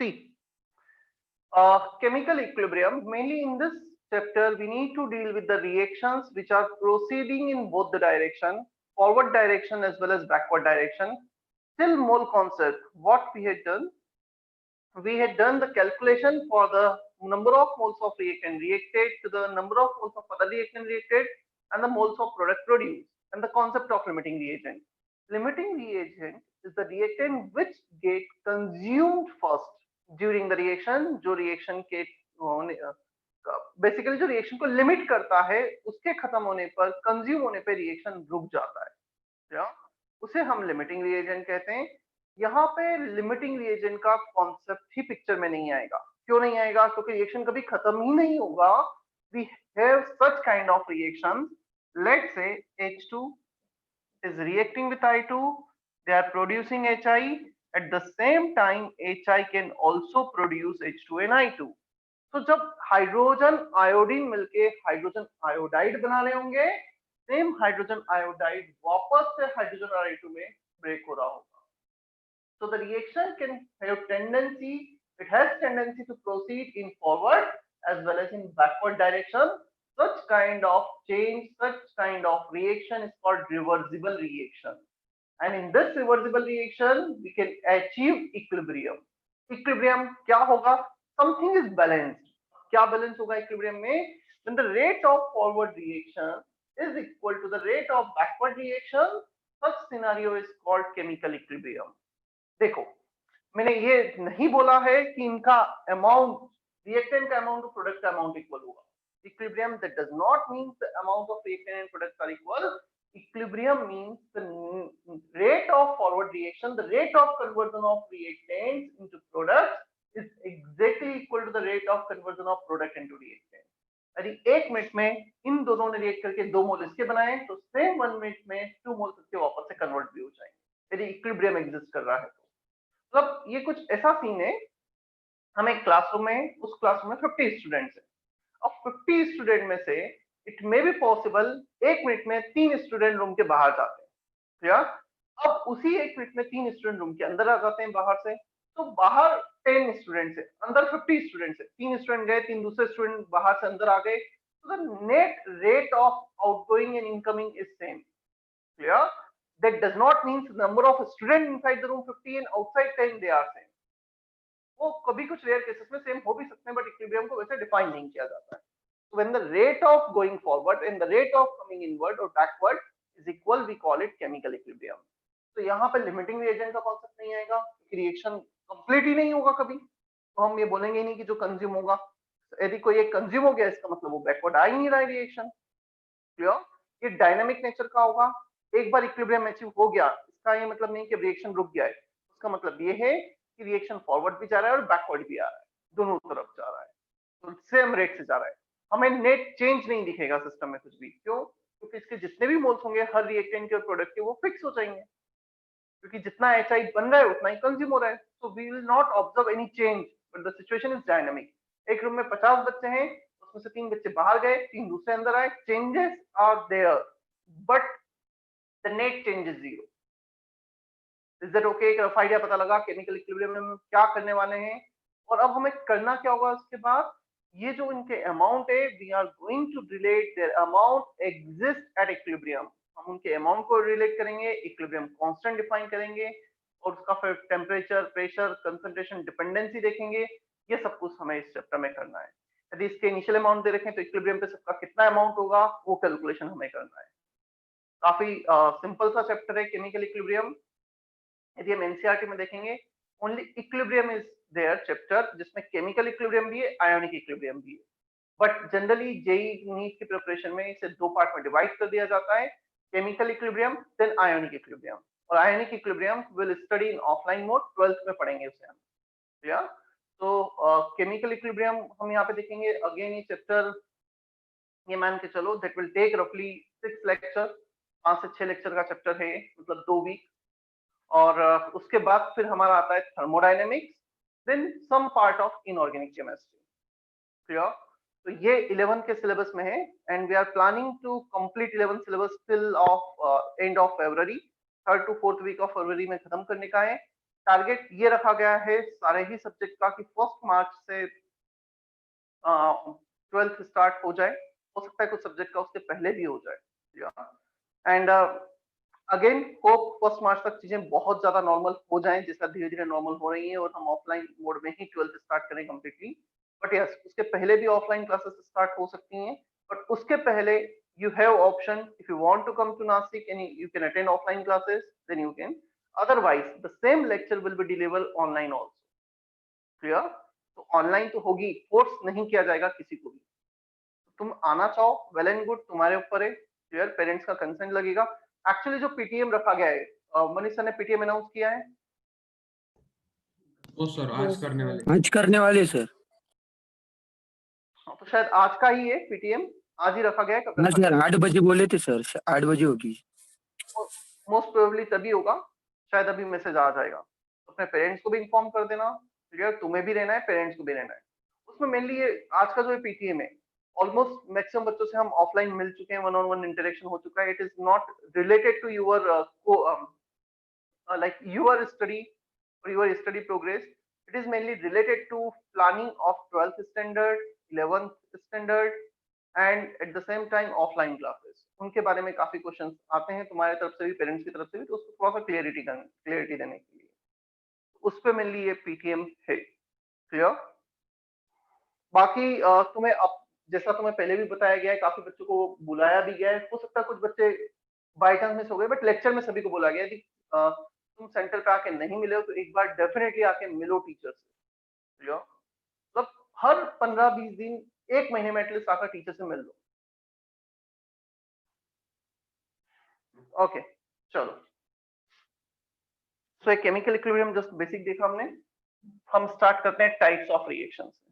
See, chemical equilibrium, mainly in this chapter, we need to deal with the reactions which are proceeding in both the direction, forward direction as well as backward direction. Till mole concept, what we had done the calculation for the number of moles of reactant reacted to the number of moles of other reactant reacted and the moles of product produced, and the concept of limiting reagent. Limiting reagent is the reactant which get consumed first during the reaction, जो reaction के basically जो reaction को limit करता है उसके खत्म होने पर, कंज्यूम होने पर रिएक्शन रुक जाता है, या उसे हम लिमिटिंग रिएजेंट कहते हैं। यहाँ पे लिमिटिंग रिएजेंट का कॉन्सेप्ट ही पिक्चर में नहीं आएगा। क्यों नहीं आएगा? क्योंकि रिएक्शन कभी खत्म ही नहीं होगा। We have such kind of reaction, let's say H2 is reacting with I2, they are producing HI, at the same time HI can also produce H2 and I2। तो जब हाइड्रोजन आयोडीन मिलके hydrogen iodide बना रहे होंगे, same hydrogen iodide वापस से hydrogen I2 में break हो रहा होगा। So the reaction can have tendency, it has tendency to proceed in forward as well as in backward direction. Such kind of change, such kind of reaction is called reversible reaction. And in this reversible reaction, we can achieve equilibrium. Equilibrium क्या होगा? Something is balanced. क्या balance होगा equilibrium में? When the rate of forward reaction is equal to the rate of backward reaction, such scenario is called chemical equilibrium. देखो, मैंने ये नहीं बोला है कि इनका अमाउंट, रिएक्टेंट का अमाउंट और प्रोडक्ट का अमाउंट इक्वल होगा। Equilibrium, that does not mean the amount of reactant and products are equal. Equilibrium means the rate of forward reaction, the rate of conversion of reactants into products is exactly equal to the rate of conversion of product into reactant. यदि 1 minute में इन दोनों ने react करके 2 मोल इसके बनाए तो same 1 minute में 2 मोल इसके वापस से कन्वर्ट भी हो जाएंगे, यदि इक्विलिब्रियम एग्जिस्ट कर रहा है तो। मतलब ये कुछ ऐसा सीन है, हम एक क्लासरूम में, उस क्लासरूम में 50 स्टूडेंट्स हैं। अब 50 स्टूडेंट में से it may be possible 1 minute में 3 स्टूडेंट रूम के बाहर जाते हैं, या अब उसी 1 मिनट में 3 स्टूडेंट रूम के अंदर आ जाते हैं बाहर से, तो बाहर 10 स्टूडेंट्स है, अंदर 50 स्टूडेंट्स है, 3 स्टूडेंट गए, 3 दूसरे स्टूडेंट बाहर से अंदर आ गए, तो the net rate of outgoing and incoming is same. Clear? That does not mean the number of students inside the room 50 and outside 10 they are same. वो कभी कुछ रेयर केसेस में सेम हो भी सकते हैं, बट इक्विलिब्रियम को वैसे डिफाइन नहीं किया जाता है। So when the rate of going forward and the rate of coming inward or backward is equal, we call it chemical equilibrium. तो यहाँ पे लिमिटिंग रिएजेंट का कॉन्सेप्ट नहीं आएगा, रिएक्शन कंप्लीट ही नहीं होगा कभी, तो हम ये बोलेंगे नहीं कि जो कंज्यूम होगा, यदि कोई एक कंज्यूम हो गया इसका मतलब वो बैकवर्ड आ ही नहीं रहा है रिएक्शन। क्लियर? ये डायनामिक नेचर का होगा। एक बार इक्विलिब्रियम अचीव हो गया, इसका ये मतलब नहीं कि रिएक्शन रुक गया है, उसका मतलब ये है कि रिएक्शन फॉरवर्ड भी जा रहा है और बैकवर्ड भी आ रहा है, दोनों तरफ जा रहा है, तो सेम रेट से जा रहा है। हमें नेट चेंज नहीं दिखेगा सिस्टम में कुछ भी। क्यों? क्योंकि इसके जितने भी मोल्स होंगे हर रिएक्टेंट के और प्रोडक्ट के, वो फिक्स हो जाएंगे, क्योंकि जितना HI बन रहा है उतना ही कंज्यूम हो रहा है। So we will not observe any change, but the situation is dynamic. एक रूम में 50 बच्चे हैं, उसमें से 3 बच्चे बाहर गए, 3 दूसरे अंदर आए, changes are there, but the net change is zero. Is that okay? एक रफ आइडिया पता लगा केमिकल इक्विलिब्रियम में हम क्या करने वाले हैं, और अब हमें करना क्या होगा उसके बाद, ये जो इनके अमाउंट है, we are going to relate their amount exist at equilibrium. हम उनके अमाउंट को रिलेट करेंगे, इक्विलिब्रियम कांस्टेंट डिफाइन करेंगे, और उसका फिर टेम्परेचर, प्रेशर, कंसंट्रेशन, डिपेंडेंसी देखेंगे। ये सब कुछ हमें इस चैप्टर में करना है। यदि इसके इनिशियल अमाउंट दे रखें तो इक्विलिब्रियम पे सबका कितना अमाउंट होगा वो कैलकुलेशन हमें करना है। काफी सिंपल सा चैप्टर है केमिकल इक्विलिब्रियम। यदि हम एनसीईआरटी में देखेंगे, only equilibrium is there chapter जिसमें केमिकल इक्विलिब्रियम भी है, आयोनिक इक्विलिब्रियम भी है, बट जनरली जेईई नीट की प्रिपरेशन में इसे 2 पार्ट में डिवाइड कर दिया जाता है, chemical equilibrium then ionic equilibrium. और ionic equilibrium will study in offline mode, 12th में पढ़ेंगे उसे हम। या तो केमिकल इक्विलिब्रियम हम यहाँ पे देखेंगे। अगेन ये चैप्टर, ये मान के चलो दैट विल टेक रफली 6 लेक्चर, 5 से 6 लेक्चर का चैप्टर है, मतलब 2 वीक। और उसके बाद फिर हमारा आता है thermodynamics, then some part of inorganic chemistry. Clear? तो ये 11 के सिलेबस में है, and we are planning to complete 11 syllabus till of end of February, 3rd to 4th week of February में खत्म करने का है, टारगेट ये रखा गया है सारे ही सब्जेक्ट का कि 1 मार्च से 12th स्टार्ट हो जाए, हो सकता है कुछ सब्जेक्ट का उसके पहले भी हो जाए। एंड अगेन होप 1 मार्च तक चीजें बहुत ज्यादा नॉर्मल हो जाएं, जैसा धीरे धीरे नॉर्मल हो रही है, और हम ऑफलाइन मोड में ही 12th स्टार्ट करें कम्प्लीटली। बट यस, उसके पहले भी ऑफलाइन क्लासेस स्टार्ट हो सकती हैं, बट उसके पहले you have option if you want to come to Nasik and you can attend offline classes, then you can. Otherwise, the same lecture will be delivered online also. Clear? तो online तो होगी, force नहीं किया जाएगा किसी को भी। तुम आना चाहो वेल एंड गुड, तुम्हारे ऊपर है। क्लियर? पेरेंट्स का कंसेंट लगेगा। एक्चुअली जो पीटीएम रखा गया है, मनीष सर ने पीटीएम अनाउंस किया है? ओ सर, आज करने वाले सर। हाँ, तो शायद आज का ही है पीटीएम, आज ही रखा गया है। ना सर, 8 बजे बोले थे सर, 8 बजे होगी। मोस्ट प्रोबेबली तभी होगा, शायद अभी मैसेज आ जाएगा। अपने पेरेंट्स को भी इन्फॉर्म कर देना। क्लियर? तुम्हें भी रहना है, पेरेंट्स को भी रहना है। उसमें मेनली ये आज का जो पीटीएम है, ऑलमोस्ट मैक्सिमम बच्चों से हम ऑफलाइन मिल चुके हैं, 1-on-1 इंटरेक्शन हो चुका है। It is not related to your like your study or your study progress. It is mainly related to planning of 12th standard, 11th standard and at the same time offline classes. उनके बारे में काफी questions आते हैं तुम्हारे तरफ से भी, पेरेंट्स की तरफ से भी, तो उसको थोड़ा सा क्लियरिटी देने के लिए उस पे मेनली ये पीटीएम है। क्लियर? बाकी तुम्हें अब, जैसा तुम्हें पहले भी बताया गया है, काफी बच्चों को बुलाया भी गया है। हो सकता है कुछ बच्चे बाय चांस मिस हो गए, बट लेक्चर में सभी को बोला गया है कि तुम सेंटर पे आके नहीं मिले हो तो एक बार डेफिनेटली आके मिलो टीचर से। मतलब हर 15-20 दिन, 1 महीने में एटलीस्ट आकर टीचर से मिल लो। ओके, चलो। सो एक केमिकल इक्विलिब्रियम जस्ट बेसिक देखा हमने। हम स्टार्ट करते हैं types of reactions.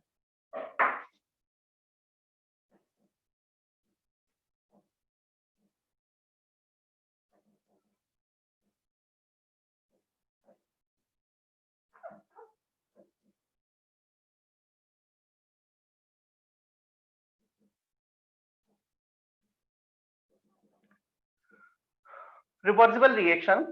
Reversible reaction,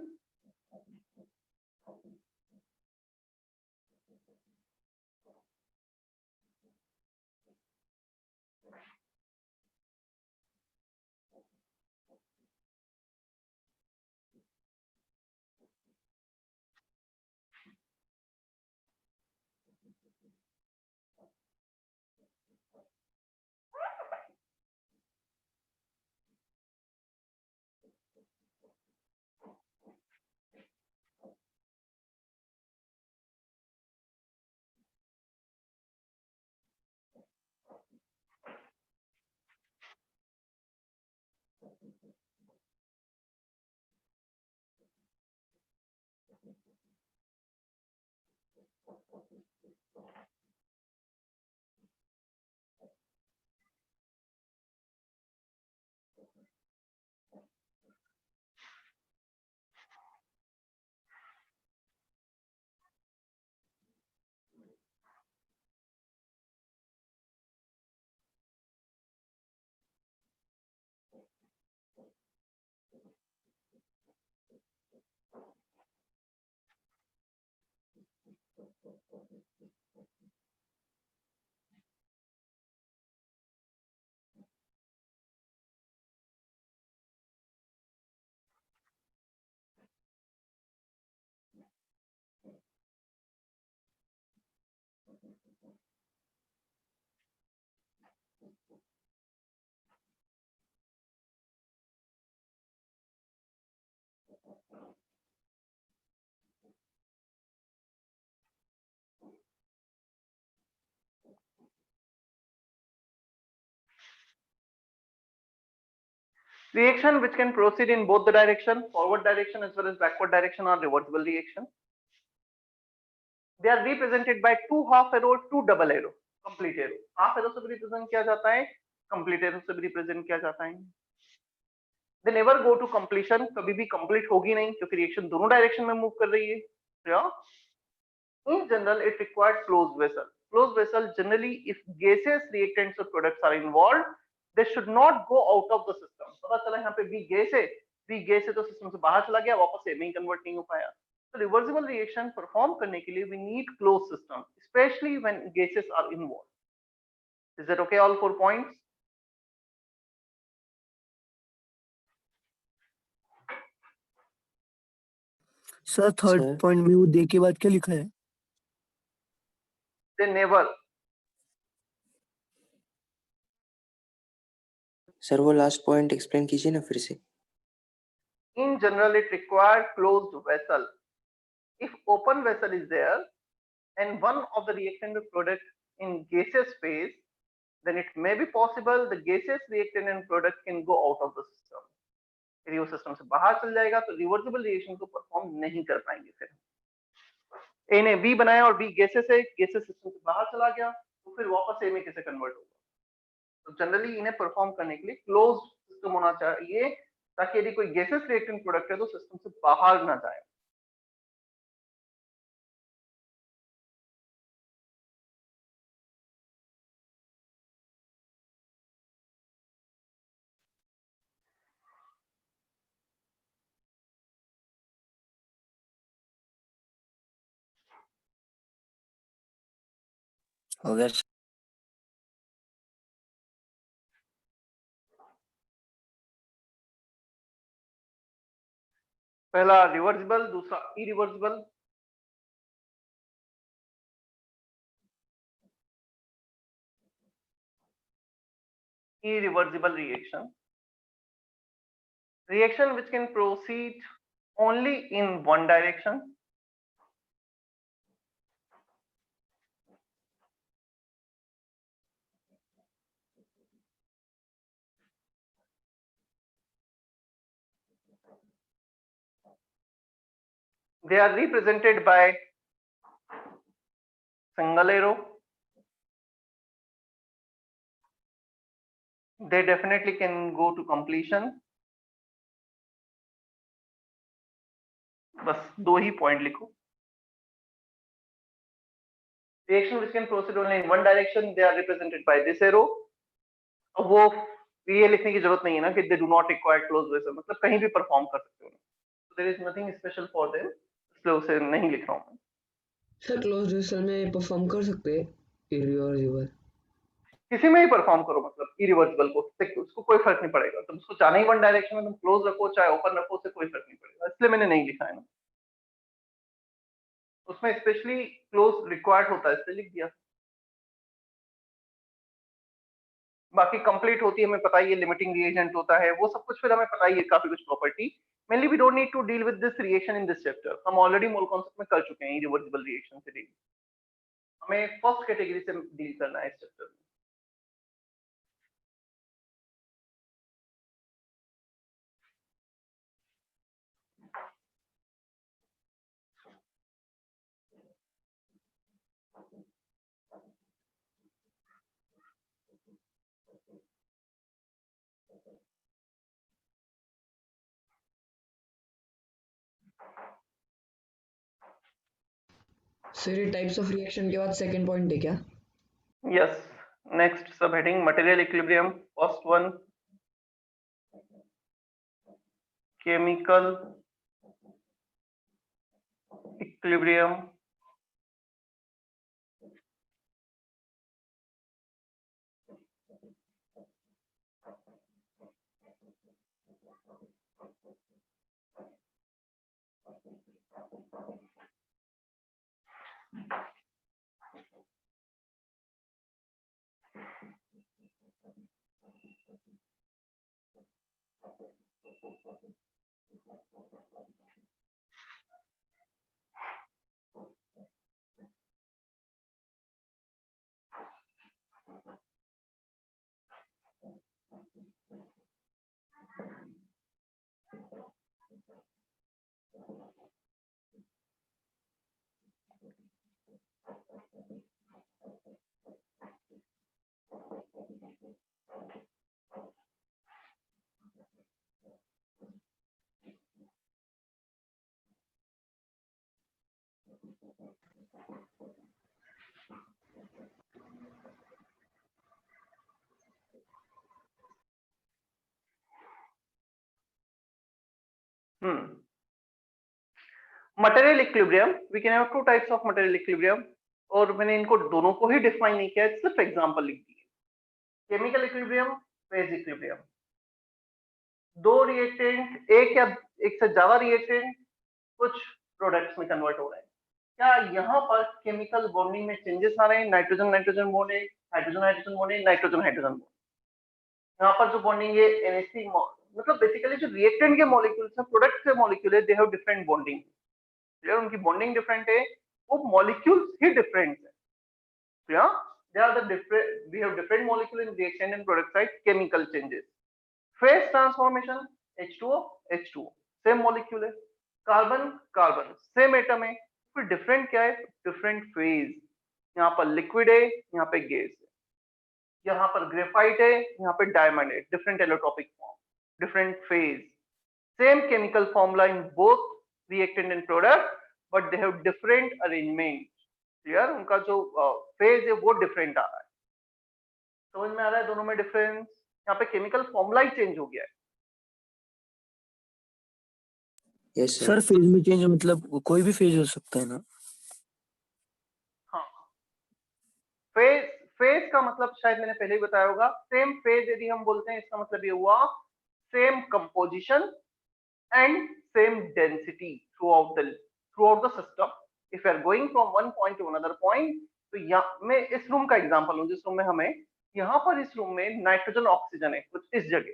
reaction which can proceed in both the direction, forward direction as well as backward direction, are reversible reaction. They are represented by 2 half arrow, 2 double arrow, complete arrow. Half arrow से भी represent किया जाता है, complete arrow से भी represent किया जाता है। They never go to completion, कभी भी complete होगी नहीं, क्योंकि reaction दोनों direction में move कर रही है। Yeah? In general, it requires closed vessel. Closed vessel generally, if gases, reactants or products are involved, they should not go out of the system. पता चला यहाँ पे B गैस है, B गैस है तो सिस्टम से बाहर चला गया, वापस से में कन्वर्ट नहीं हो पाया। तो रिवर्सिबल रिएक्शन परफॉर्म करने के लिए we need close system, specially when gases are involve. Is that okay all 4 points? Sir third sir point में वो दे के बाद क्या लिखा है? They never. सर वो लास्ट पॉइंट एक्सप्लेन कीजिए ना फिर से। In general, it required closed vessel. If open vessel is there and one of the reactant product in gaseous phase, then it may be possible the gaseous reactant and product can go out of the system. यदि वो system से बाहर चल जाएगा तो reversible reaction को perform नहीं कर पाएंगे। फिर ए ने बी बनाया और बी गैसेस है, गैसेस सिस्टम से बाहर चला गया तो फिर वापस ए में कैसे कन्वर्ट होगा? तो जनरली इन्हें परफॉर्म करने के लिए क्लोज सिस्टम होना चाहिए, ताकि यदि कोई गैसेस रिएक्टेंट प्रोडक्ट है तो सिस्टम से बाहर ना जाए। हो गया सर। पहला रिवर्सिबल, दूसरा irreversible. Irreversible reaction which can proceed only in one direction. They are represented by single arrow. They definitely can go to completion. बस दो ही पॉइंट लिखो। Reaction which can proceed only in one direction, they are represented by this arrow. तो वो ये लिखने की जरूरत नहीं है ना कि they do not require closed vessel, मतलब कहीं भी परफॉर्म कर सकते हो। So there is nothing special for them, इसलिए उसे नहीं लिख रहा हूँ मैं। सर क्लोज वेसल में परफॉर्म कर सकते हैं इरिवर्सिबल? किसी में ही परफॉर्म करो, मतलब इरिवर्सिबल को, उसको कोई फर्क नहीं पड़ेगा। तुम उसको जाना ही वन डायरेक्शन में, तुम क्लोज रखो चाहे ओपन रखो, उससे कोई फर्क नहीं पड़ेगा, इसलिए मैंने नहीं लिखा है ना। उसमें स्पेशली क्लोज रिक्वायर्ड होता है इसलिए लिख दिया। बाकी कंप्लीट होती है हमें पता ही है, लिमिटिंग रिएजेंट होता है, वो सब कुछ फिर हमें पता ही है, काफी कुछ property. Mainly we don't need to deal with this reaction in this chapter, हम ऑलरेडी मोल कॉन्सेप्ट में कर चुके हैं इरिवर्सिबल रिएक्शन से डील। हमें फर्स्ट कैटेगरी से डील करना है इस चैप्टर में। सर ये टाइप्स ऑफ रिएक्शन के बाद सेकंड पॉइंट है क्या? Yes, next sub heading material equilibrium. First one chemical equilibrium. Material equilibrium, we can have two types of material equilibrium, और मैंने इनको दोनों को ही डिफाइन नहीं किया है, सिर्फ एग्जांपल लिख दिए। केमिकल इक्विलिब्रियम, फेज इक्विलिब्रियम, दो रिएक्टेंट, एक या एक से ज्यादा रिएक्टेंट कुछ प्रोडक्ट्स में कन्वर्ट हो रहे हैं, क्या यहाँ पर केमिकल बॉन्डिंग में चेंजेस आ रहे हैं? नाइट्रोजन नाइट्रोजन बॉन्ड है, हाइड्रोजन हाइड्रोजन बॉन्ड है, नाइट्रोजन हाइड्रोजन बॉन्ड। यहाँ पर जो बॉन्डिंग है NH3, मतलब बेसिकली जो रिएक्टेंट के मॉलिक्यूल्स हैं, प्रोडक्ट के मॉलिक्यूल है, they have different bonding, clear, उनकी बॉन्डिंग डिफरेंट है, वो मॉलिक्यूल्स ही डिफरेंट है, clear, they are the different, we have different molecule in reaction and product side, chemical changes. Phase transformation, H2O H2O, same molecule है, carbon carbon same atom है, फिर different क्या है? Different phase, यहाँ पर liquid है, यहाँ पे गैस है, यहाँ पर ग्रेफाइट है, यहाँ पे डायमंड है, different allotropic form, different phase, same chemical formula in both reactant and product, but they have different arrangement, clear, उनका जो फेज है वो डिफरेंट आ रहा है। समझ में आ रहा है दोनों में डिफरेंस? यहाँ पे केमिकल फॉर्मूला ही चेंज हो गया है। यस सर फेज में चेंज मतलब कोई भी फेज हो सकता है ना? हाँ, फेज, फेज का मतलब शायद मैंने पहले ही बताया होगा, सेम फेज यदि हम बोलते हैं इसका मतलब ये हुआ same composition and same density throughout the system. If you are going from one point to another point, तो यहाँ मैं इस रूम का एग्जांपल हूँ, जिस रूम में हमें, यहाँ पर इस रूम में नाइट्रोजन ऑक्सीजन है कुछ इस जगह,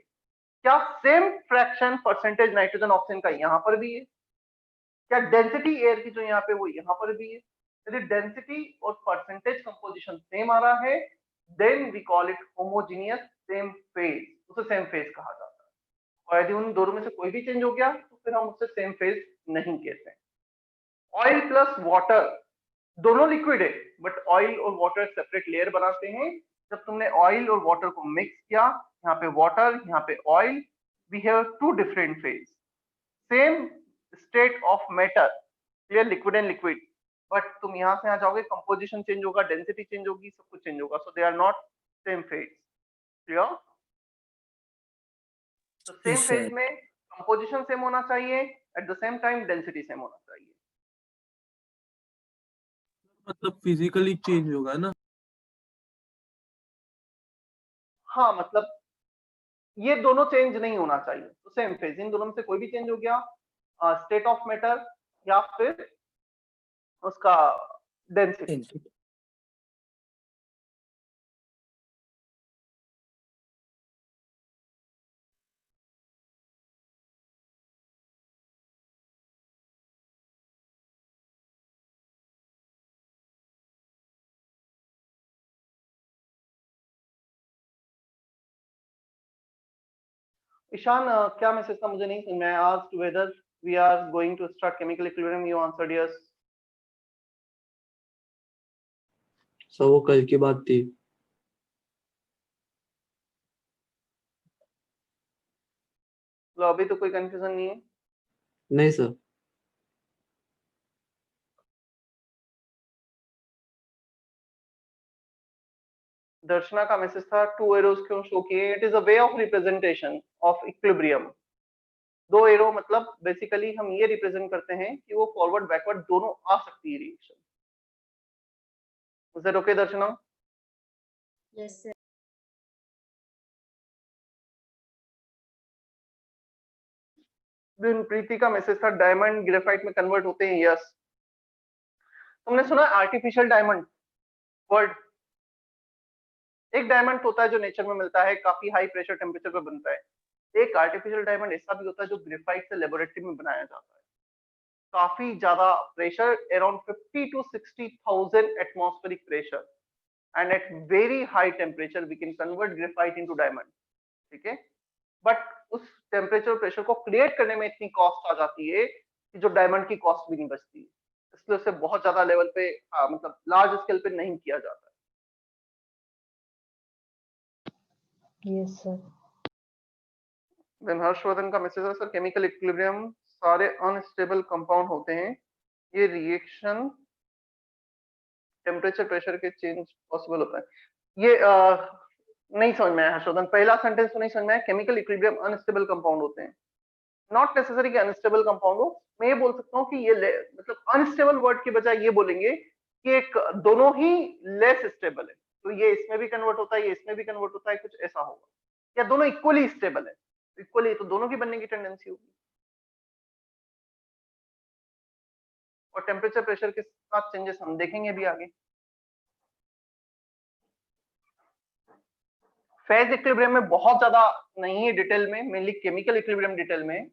क्या same fraction percentage nitrogen oxygen का यहाँ पर भी है? क्या डेंसिटी एयर की जो यहाँ पे वो यहाँ पर भी है? यदि डेंसिटी और परसेंटेज कंपोजिशन सेम आ रहा है, then we call it homogeneous same phase, उसे सेम फेज कहा जाता है। और यदि उन दोनों में से कोई भी चेंज हो गया तो फिर हम उससे सेम फेज नहीं कहते हैं। ऑयल प्लस वाटर, दोनों लिक्विड है, बट ऑयल और वाटर सेपरेट लेयर बनाते हैं। जब तुमने ऑयल और वाटर को मिक्स किया, यहाँ पे वाटर, यहाँ पे oil, we have two different phase, same state of matter, clear, liquid and liquid, but तुम यहाँ से यहाँ जाओगे, कंपोजिशन चेंज होगा, डेंसिटी चेंज होगी, सब कुछ चेंज होगा, so they are not same phase, clear. तो सेम Yes, फेज sir. में कंपोजिशन सेम होना चाहिए, at the same time density same होना चाहिए। मतलब फिजिकली चेंज होगा ना? हाँ, मतलब ये दोनों चेंज नहीं होना चाहिए, तो सेम फेज, इन दोनों में से कोई भी चेंज हो गया, स्टेट ऑफ मैटर या फिर उसका डेंसिटी। Density. ईशान, क्या मैसेज था मुझे नहीं समझ में आया। Asked whether we are going to start chemical equilibrium, you answered yes. Sir वो कल की बात थी। तो अभी तो कोई कंफ्यूजन नहीं है? नहीं सर। दर्शना का मैसेज था टू एरोज क्यों शो किए? It is a way of representation of equilibrium. दो एरो मतलब बेसिकली हम ये रिप्रेजेंट करते हैं कि वो फॉरवर्ड बैकवर्ड दोनों आ सकती है reaction. Is that okay Darshana? Yes sir. दिन प्रीति का मैसेज था डायमंड ग्रेफाइट में कन्वर्ट होते हैं, यस। तुमने सुना आर्टिफिशियल डायमंड वर्ड? एक डायमंड होता है जो नेचर में मिलता है, काफी हाई प्रेशर टेम्परेचर पे बनता है। एक आर्टिफिशियल डायमंड ऐसा भी होता है जो ग्रेफाइट से लेबोरेटरी में बनाया जाता है, काफी ज्यादा pressure, around 50 to 60,000 atmospheric pressure, and at very high temperature we can convert graphite into diamond, ठीक है। बट उस टेम्परेचर प्रेशर को क्रिएट करने में इतनी कॉस्ट आ जाती है कि जो डायमंड की कॉस्ट भी नहीं बचती, इसलिए उसे बहुत ज्यादा लेवल पे मतलब लार्ज स्केल पे नहीं किया जाता है। Yes sir. देन हर्षवर्धन का मैसेज है, सर केमिकल इक्विलिब्रियम सारे अनस्टेबल कंपाउंड होते हैं, ये रिएक्शन टेम्परेचर प्रेशर के चेंज पॉसिबल होता है। ये नहीं समझ में आया हर्षवर्धन, पहला सेंटेंस तो नहीं समझ में आया। केमिकल इक्विलिब्रियम अनस्टेबल कंपाउंड होते हैं, नॉट नेसेसरी कि अनस्टेबल कंपाउंड हो, मैं ये बोल सकता हूँ कि ये मतलब अनस्टेबल वर्ड की बजाय ये बोलेंगे कि एक दोनों ही लेस स्टेबल है, तो ये इसमें भी कन्वर्ट होता है, ये इसमें भी कन्वर्ट होता है, कुछ ऐसा होगा, या दोनों इक्वली स्टेबल है, इक्वली तो दोनों की बनने की टेंडेंसी होगी। और टेम्परेचर प्रेशर के साथ चेंजेस हम देखेंगे भी आगे। फेज इक्विलिब्रियम में बहुत ज्यादा नहीं है डिटेल में, मेनली केमिकल इक्विलिब्रियम डिटेल में।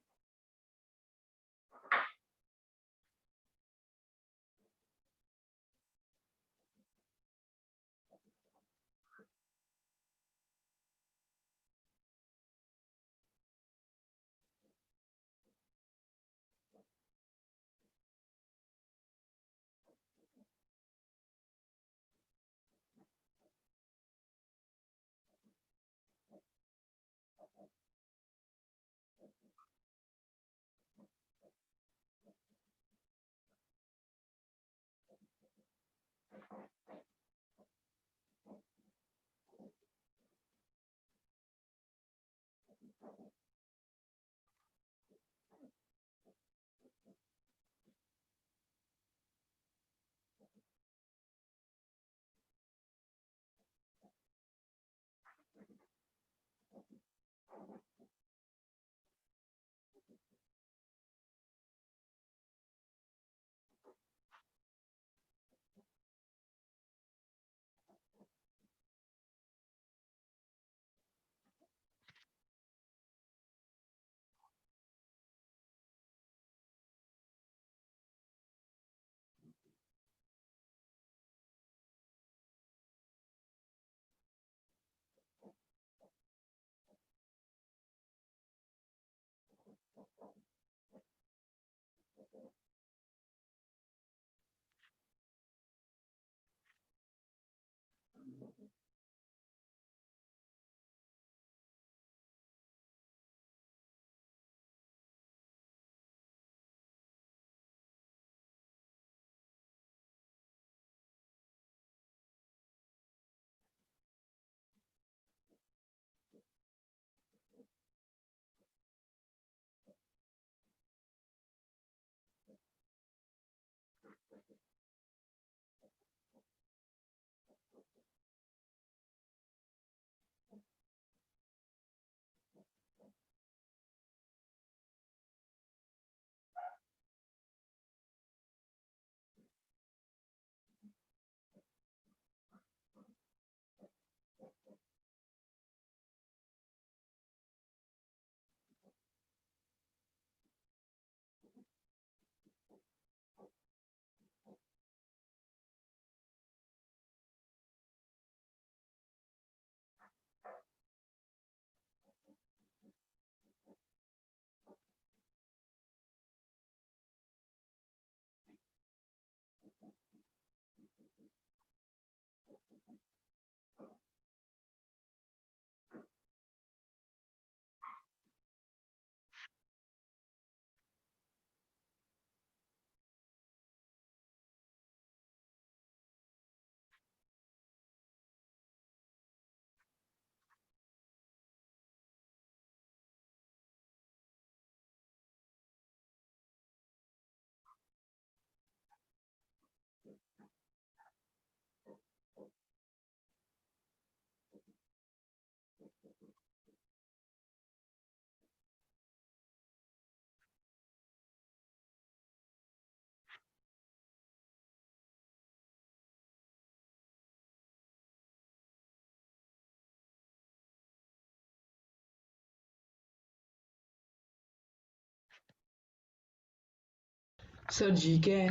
सर जी क्या है?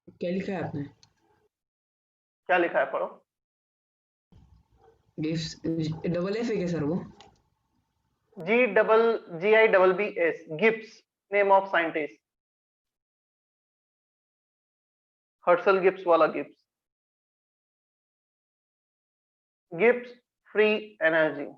क्या लिखा है आपने? क्या लिखा है पढ़ो। गिफ्स डबल एफ है क्या सर वो? GIBBS, Gibbs, name of scientist, हर्सल गिब्स वाला गिब्स। Gibbs free energy.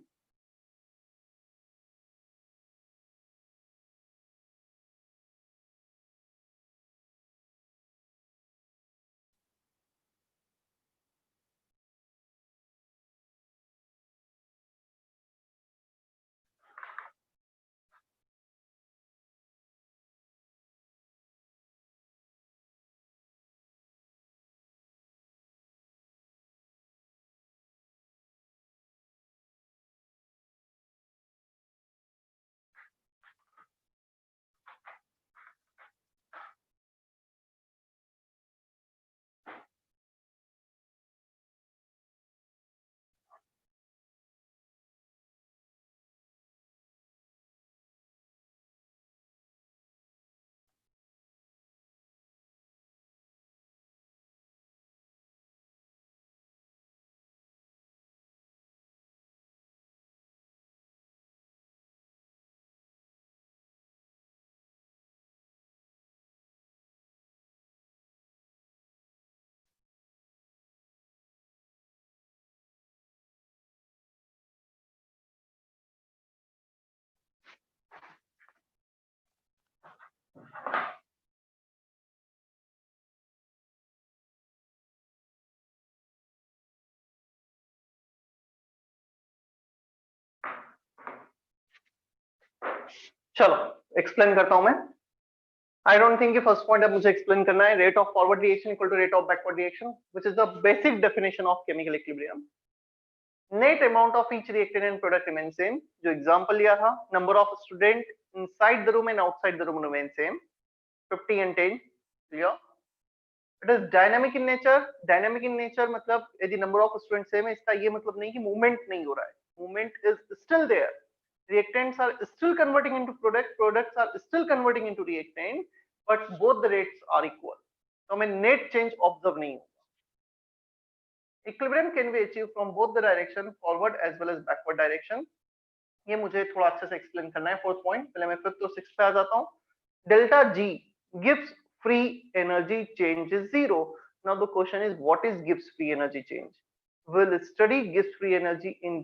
चलो एक्सप्लेन करता हूं मैं। आई डोंट थिंक कि फर्स्ट पॉइंट अब मुझे एक्सप्लेन करना है। Rate of forward reaction equal to rate of backward reaction, which is the basic definition of chemical equilibrium. Net amount of each reactant and product remain same, जो example लिया था। Number of student inside the room and outside the room remain same, 50 and 10, clear. It is dynamic in nature. Dynamic in nature मतलब यदि number of student same है, इसका ये मतलब नहीं कि मूवमेंट नहीं हो रहा है, movement is still there. Reactants are still converting into products are still converting into reactant, but both the rates are equal. तो हमें net change observe नहीं होगा। Equilibrium can be achieved from both the direction, forward as well as backward direction. ये मुझे थोड़ा अच्छे से explain करना है। फोर्थ पॉइंट, पहले मैं फिफ्थ और सिक्स्थ पे आ जाता हूँ। Delta G gives free energy change is zero. Now the question is, what is Gibbs free energy change? We'll study Gibbs free energy in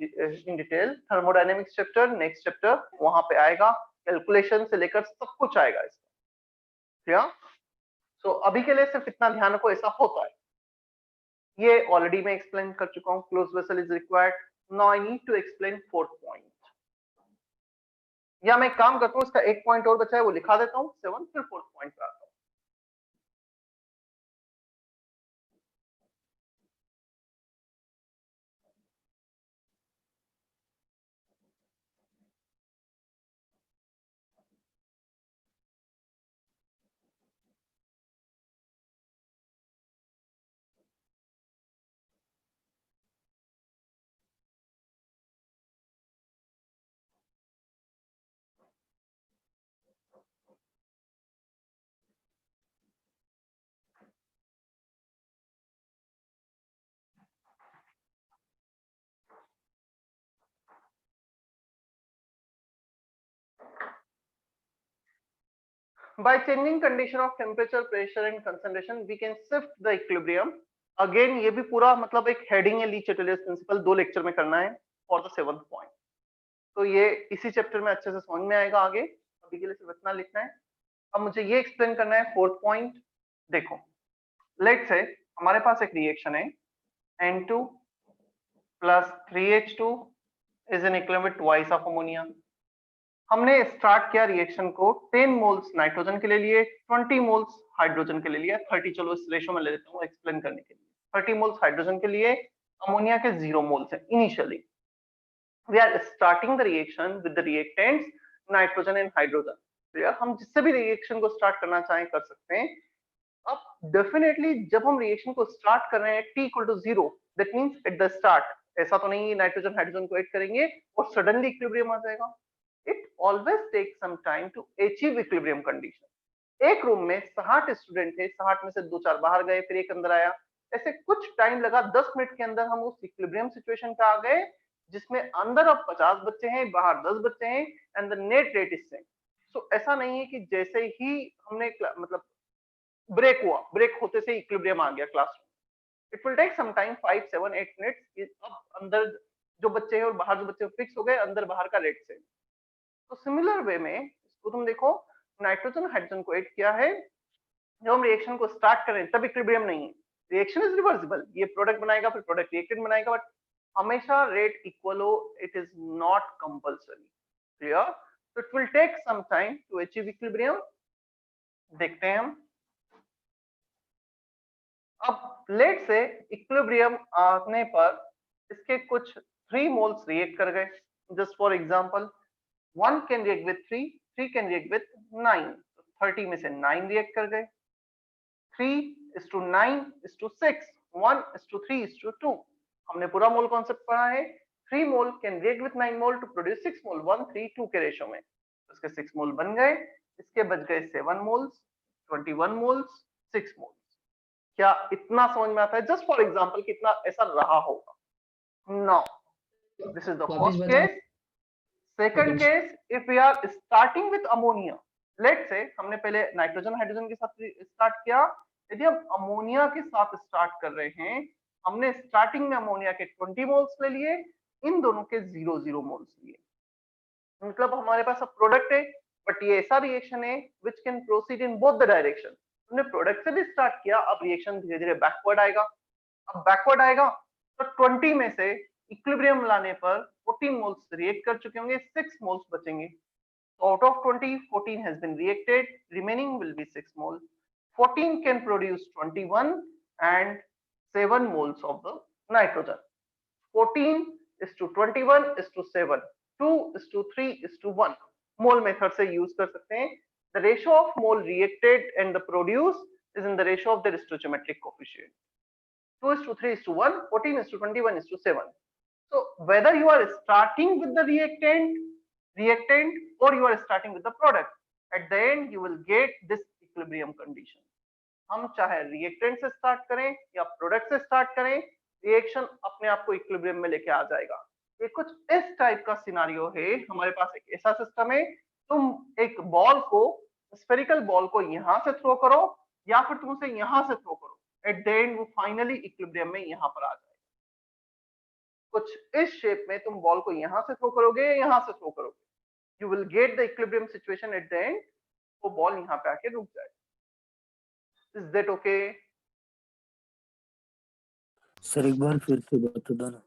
detail, thermodynamics chapter, next chapter, वहां पे आएगा, calculation से लेकर सब कुछ आएगा इसका, क्या? सो अभी के लिए सिर्फ इतना ध्यान रखो, ऐसा होता है। ये ऑलरेडी मैं एक्सप्लेन कर चुका हूँ। Close vessel is required. Now I need to explain fourth point. या मैं एक काम करता हूँ, इसका एक पॉइंट और बचा है, वो लिखा देता हूँ 7, फिर फोर्थ पॉइंट पे आता हूँ। By changing condition of temperature, pressure and concentration, we can shift the equilibrium. Again, ये भी पूरा मतलब एक हेडिंग है, ली चैटलियर्स प्रिंसिपल, 2 लेक्चर में करना है फॉर द 7th पॉइंट। तो ये इसी चैप्टर में अच्छे से समझ में आएगा आगे। अभी के लिए सिर्फ इतना लिखना है। अब मुझे ये एक्सप्लेन करना है फोर्थ पॉइंट। देखो, लेट्स से हमारे पास एक रिएक्शन है, N2 plus 3H2 is an equivalent twice of ammonia. हमने स्टार्ट किया रिएक्शन को 10 मोल्स नाइट्रोजन के लिए लिए, 20 मोल्स हाइड्रोजन के लिए लिया, 30, चलो इस रेशो में ले लेता हूँ एक्सप्लेन करने के लिए। 30 मोल्स हाइड्रोजन के लिए, अमोनिया के 0 मोल्स है initially. We are starting the reaction with the reactants nitrogen and hydrogen. तो यार हम जिससे भी रिएक्शन को स्टार्ट करना चाहें कर सकते हैं। अब डेफिनेटली जब हम रिएक्शन को स्टार्ट कर रहे हैं T equal to 0, that means at the start, ऐसा तो नहीं नाइट्रोजन हाइड्रोजन को ऐड करेंगे और सडनली इक्विलिब्रियम आ जाएगा। It always takes some time to achieve equilibrium condition. एक रूम में 60 स्टूडेंट थे, 60 में से 2-4 बाहर गए, फिर एक अंदर आया, ऐसे कुछ टाइम लगा। 10 मिनट के अंदर हम उस इक्विलिब्रियम सिचुएशन पे आ गए जिसमें अंदर अब 50 बच्चे हैं, बाहर 10 बच्चे हैं and the net rate is same. So ऐसा नहीं है कि जैसे ही हमने मतलब ब्रेक हुआ, ब्रेक होते से इक्विलिब्रियम आ गया classroom. It will take some time 5, 7, 8 minutes. अब अंदर जो बच्चे हैं और बाहर जो बच्चे फिक्स हो गए, अंदर बाहर का रेट सेम। तो सिमिलर वे में इसको तुम देखो, नाइट्रोजन हाइड्रोजन को ऐड किया है, जब हम रिएक्शन को स्टार्ट कर रहे हैं तब इक्विलिब्रियम नहीं है। रिएक्शन इज रिवर्सिबल, ये प्रोडक्ट बनाएगा फिर प्रोडक्ट रिएक्टेंट बनाएगा, बट हमेशा रेट इक्वल हो, it is not compulsory, clear. तो it will take some time to achieve equilibrium. देखते हैं हम। अब लेट से इक्विलिब्रियम आने पर इसके कुछ 3 मोल्स रिएक्ट कर गए। Just for example, 1 can react with 3, 3 can react with 9, 30 में से 9 रिएक्ट कर गए। 3:9:6, 1:3:2। हमने पूरा मोल कॉन्सेप्ट पढ़ा है। 3 mole can react with 9 mole to produce 6 mole, 1:3:2 के रेशो में। उसके 6 मोल बन गए, इसके बच गए 7 मोल्स, 21 मोल्स, 6 मोल्स। क्या इतना समझ में आता है? जस्ट फॉर एग्जांपल कितना ऐसा रहा होगा। Now this is the first case. Second case, if we are starting with ammonia, let's say हमने पहले नाइट्रोजन हाइड्रोजन के साथ स्टार्ट किया, यदि हम अमोनिया के साथ स्टार्ट कर रहे हैं, हमने स्टार्टिंग में अमोनिया के 20 मोल्स ले लिए, इन दोनों के 0 मोल्स लिए, मतलब हमारे पास अब प्रोडक्ट है, बट ये ऐसा रिएक्शन है which can proceed in both the direction. हमने प्रोडक्ट से भी स्टार्ट किया, अब रिएक्शन धीरे धीरे बैकवर्ड आएगा। अब बैकवर्ड आएगा तो 20 में से इक्विलिब्रियम लाने पर 14 मोल्स रिएक्ट कर चुके होंगे, 6 मोल्स बचेंगे। So out of 20, 14 has been reacted, remaining will be 6 mole. 14 can produce 21 and 7 moles of the nitrogen. 14 is to 21 is to 7, 2 is to 3 is to 1. Mole method से use कर सकते हैं. The ratio of mole reacted and the produce is in the ratio of their stoichiometric coefficient. 2 is to 3 is to 1, 14 is to 21 is to 7. So whether you are starting with the reactant or you are starting with the product, at the end you will get this equilibrium condition. हम चाहे reactant से start करें या product से start करें, reaction अपने आप को equilibrium में लेके आ जाएगा. ये कुछ इस टाइप का सिनारियो है. हमारे पास एक ऐसा सिस्टम है, तुम एक बॉल को, स्फेरिकल बॉल को यहां से थ्रो करो या फिर तुम उसे यहां से थ्रो करो, एट द एंड वो फाइनली इक्विलिब्रियम में यहां पर आ जाएगा. कुछ इस शेप में तुम बॉल को यहां से थ्रो करोगे, यहां से थ्रो करोगे, you will get the equilibrium situation. At the end वो बॉल यहां पे आके रुक जाएगा. Is that okay? सर एक बार फिर से बता दो ना.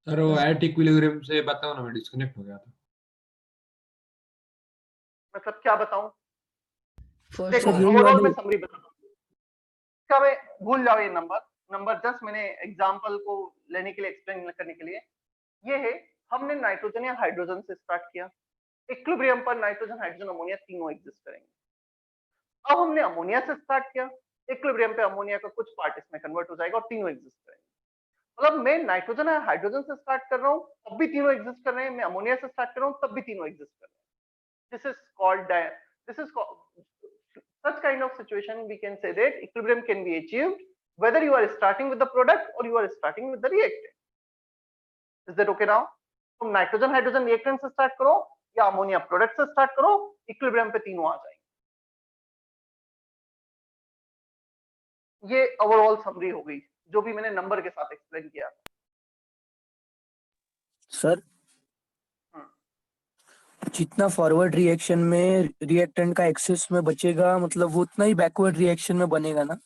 सर वो एट इक्विलिब्रियम से बताओ ना, मैं डिस्कनेक्ट हो गया था. मतलब क्या बताऊं? फर्स्ट देखो यही ओवरऑल वाली- मैं समरी बताता हूं. क्या मैं भूल जाओ ये नंबर जस्ट मैंने एग्जांपल को लेने के लिए, एक्सप्लेन करने के लिए. ये है, हमने नाइट्रोजन या हाइड्रोजन से स्टार्ट किया. इक्विलिब्रियम पर नाइट्रोजन, हाइड्रोजन, अमोनिया तीनों एग्जिस्ट करेंगे. अब हमने अमोनिया से स्टार्ट किया. इक्विलिब्रियम पे अमोनिया का कुछ पार्ट इसमें कन्वर्ट हो जाएगा और तीनों एग्जिस्ट करेंगे. मतलब मैं नाइट्रोजन या हाइड्रोजन से स्टार्ट कर रहा हूं तब भी तीनों एग्जिस्ट कर रहे हैं, मैं अमोनिया से स्टार्ट कर रहा हूं तब भी तीनों एग्जिस्ट कर रहे हैं. This is called such kind of situation we can say that equilibrium can be achieved whether you are starting with the product or you are starting with the reactant. Is that okay now? तुम nitrogen hydrogen reactant से start करो या ammonia product से start करो, equilibrium पे तीनों आ जाएंगे. ये ओवरऑल समरी हो गई जो भी मैंने नंबर के साथ एक्सप्लेन किया. सर जितना फॉरवर्ड रिएक्शन में रिएक्टेंट का एक्सेस में बचेगा, मतलब वो उतना ही बैकवर्ड रिएक्शन में बनेगा ना?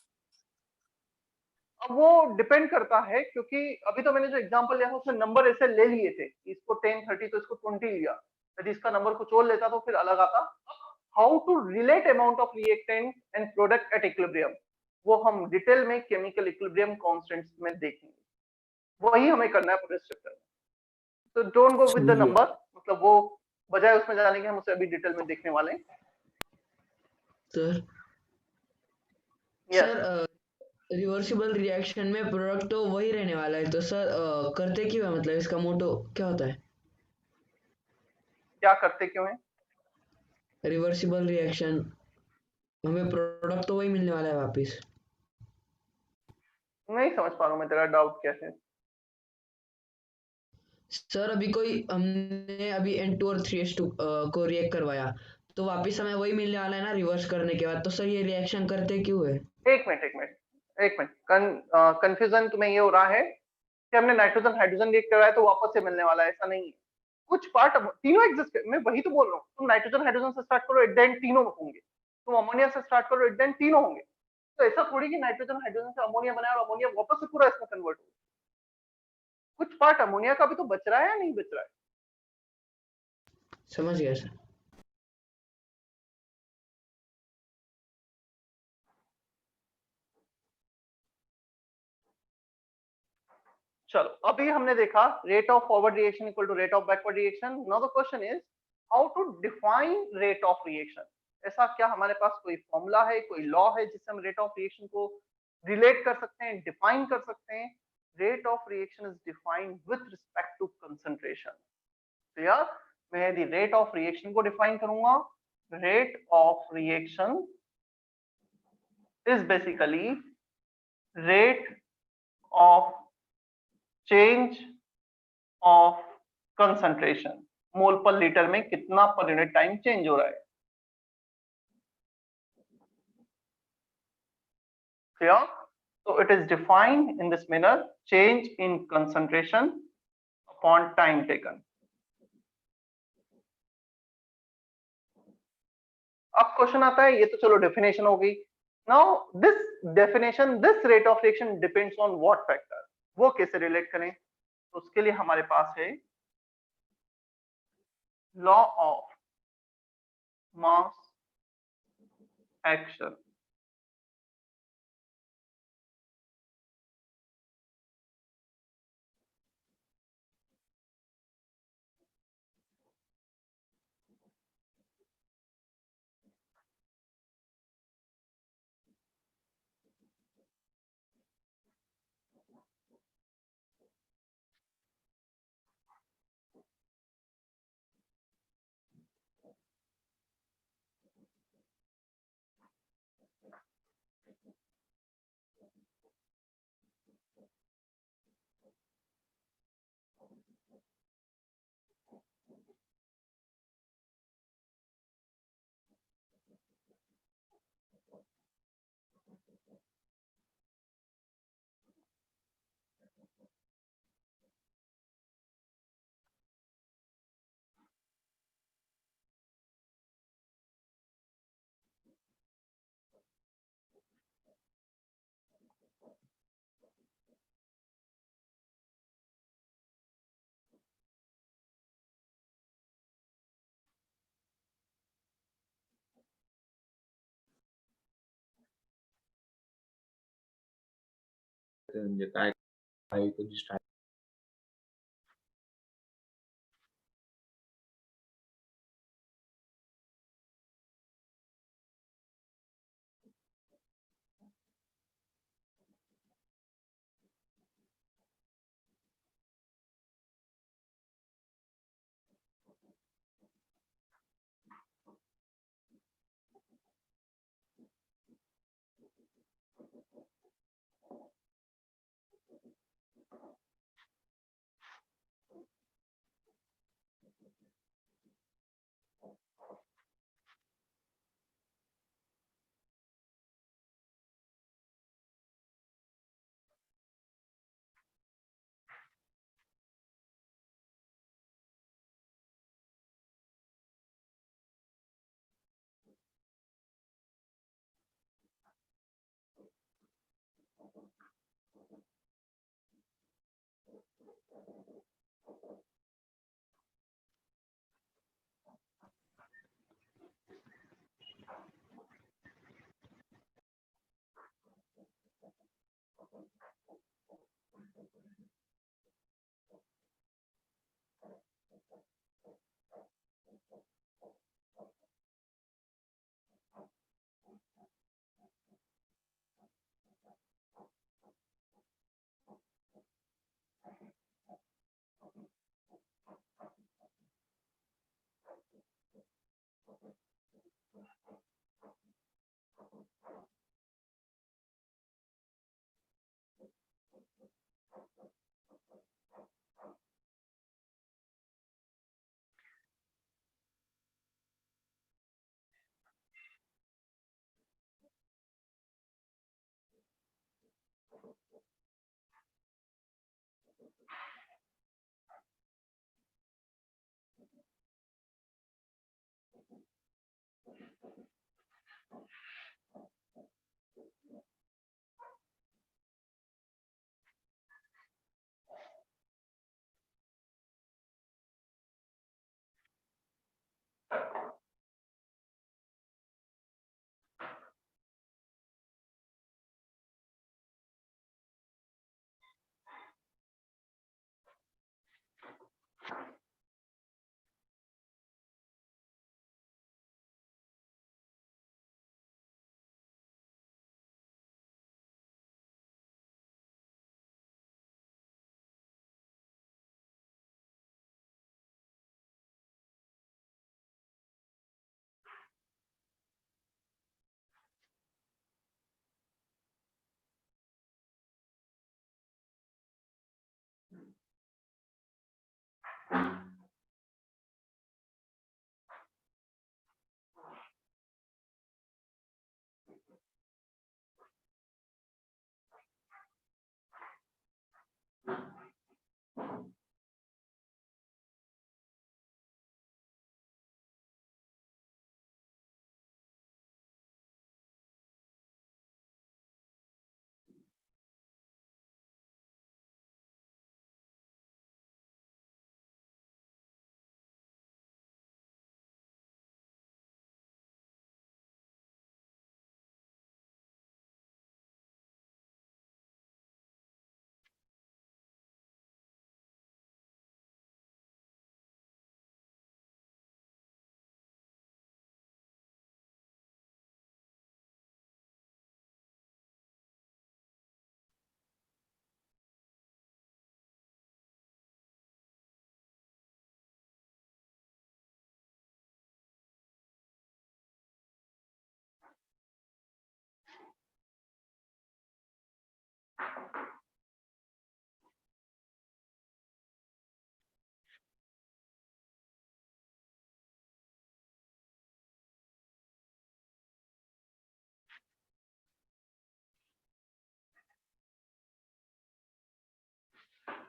अब वो डिपेंड करता है, क्योंकि अभी तो मैंने जो एग्जांपल लिया था उसमें नंबर ऐसे ले लिए थे, इसको 10 30 तो इसको 20 लिया. यदि इसका नंबर कुछ और लेता तो फिर अलग आता. How to relate amount of reactant and product at equilibrium, वो हम डिटेल में केमिकल इक्विलिब्रियम कांस्टेंट्स में देखेंगे. वही हमें करना है पूरे चैप्टर में. तो don't go with the number, मतलब वो बजाय उसमें जाने के हम उसे अभी डिटेल में देखने वाले हैं. सर सर रिवर्सिबल रिएक्शन में प्रोडक्ट तो वही रहने वाला है, तो सर करते क्यों है, मतलब इसका मोटो क्या होता है? क्या करते क्यों है? रिवर्सिबल रिएक्शन, हमें प्रोडक्ट तो वही मिलने वाला है वापस. नहीं समझ पा रहा हूं मैं, तेरा डाउट क्या है? सर अभी हमने अभी N2 और 3H2 को रिएक्ट करवाया तो वापस हमें वही मिलने वाला है ना रिवर्स करने के बाद, तो सर ये रिएक्शन करते क्यों है? एक मिनट कंफ्यूजन तुम्हें ये हो रहा है कि हमने नाइट्रोजन हाइड्रोजन रिएक्ट करवाया तो वापस से मिलने वाला है, ऐसा नहीं है. कुछ पार्ट तीनों एग्जिस्ट, मैं वही तो बोल रहा हूँ. तुम नाइट्रोजन हाइड्रोजन से स्टार्ट करो, एट द एंड तीनों होंगे. तुम अमोनिया से स्टार्ट करो, एट द एंड तीनों होंगे. तो ऐसा थोड़ी कि नाइट्रोजन हाइड्रोजन से अमोनिया बनाया और अमोनिया वापस से पूरा इसमें कन्वर्ट हो. कुछ पार्ट अमोनिया का भी तो बच रहा है या नहीं बच रहा है. समझ गया सर. चलो अभी हमने देखा rate of forward reaction equal to rate of backward reaction. Now the question is how to define rate of reaction. ऐसा क्या हमारे पास कोई फॉर्मूला है, कोई लॉ है जिससे हम रेट ऑफ रिएक्शन को रिलेट कर सकते हैं, डिफाइन कर सकते हैं? Rate of reaction is defined with respect to concentration. तो यार मैं यदि रेट ऑफ रिएक्शन को डिफाइन करूंगा, rate of reaction is basically rate of change of concentration. Mole पर लीटर में कितना पर यूनिट टाइम चेंज हो रहा है. Clear? So it is defined in this manner, change in concentration upon time taken. अब question आता है, ये तो चलो डेफिनेशन हो गई. Now this definition, this rate of reaction depends on what factor. वो कैसे रिलेट करें? तो उसके लिए हमारे पास है लॉ ऑफ mass, action. म्हणजे काय काय कधी start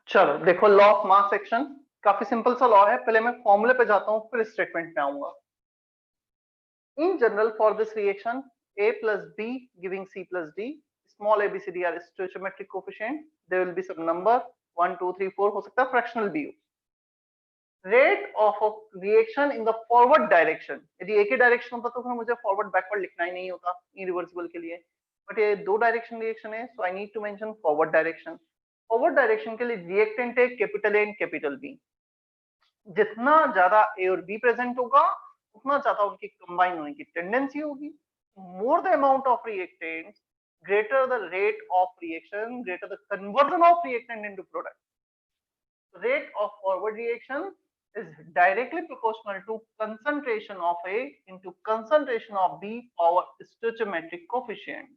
चलो देखो, लॉ ऑफ मास एक्शन काफी सिंपल सा लॉ है। पहले मैं फॉर्मूले पे जाता हूँ, फिर स्टेटमेंट में आऊंगा। In general, for this reaction, A plus B giving C plus D, small a, b, c, d are stoichiometric coefficient. There will be some number 1, 2, 3, 4, हो सकता है fractional भी हो। Rate of a reaction in the forward direction, यदि एक ही direction होता तो फिर मुझे फॉरवर्ड बैकवर्ड लिखना ही नहीं होता इरिवर्सिबल के लिए, बट ये दो डायरेक्शन रिएक्शन है, so I need to mention forward direction. Forward direction के लिए रिएक्टेंट है capital A and capital B. जितना ज्यादा ए और बी प्रेजेंट होगा उतना ज्यादा उनकी कंबाइन होने की टेंडेंसी होगी। More the amount of reactants, greater the rate of reaction, greater the conversion of reactant into product. Rate of forward reaction is directly proportional to concentration of A into concentration of B power stoichiometric coefficient.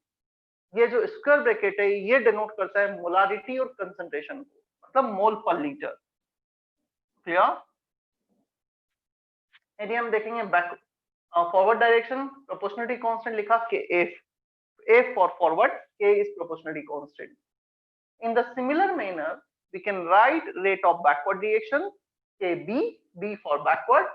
ये जो square bracket है ये denote करता है molarity और concentration को, मतलब मोल पर लीटर। क्लियर? यदि हम देखेंगे back forward direction, proportionality constant लिखा के A for forward, K is proportionality constant. In the similar manner, we can write rate of backward reaction KB, B for backward,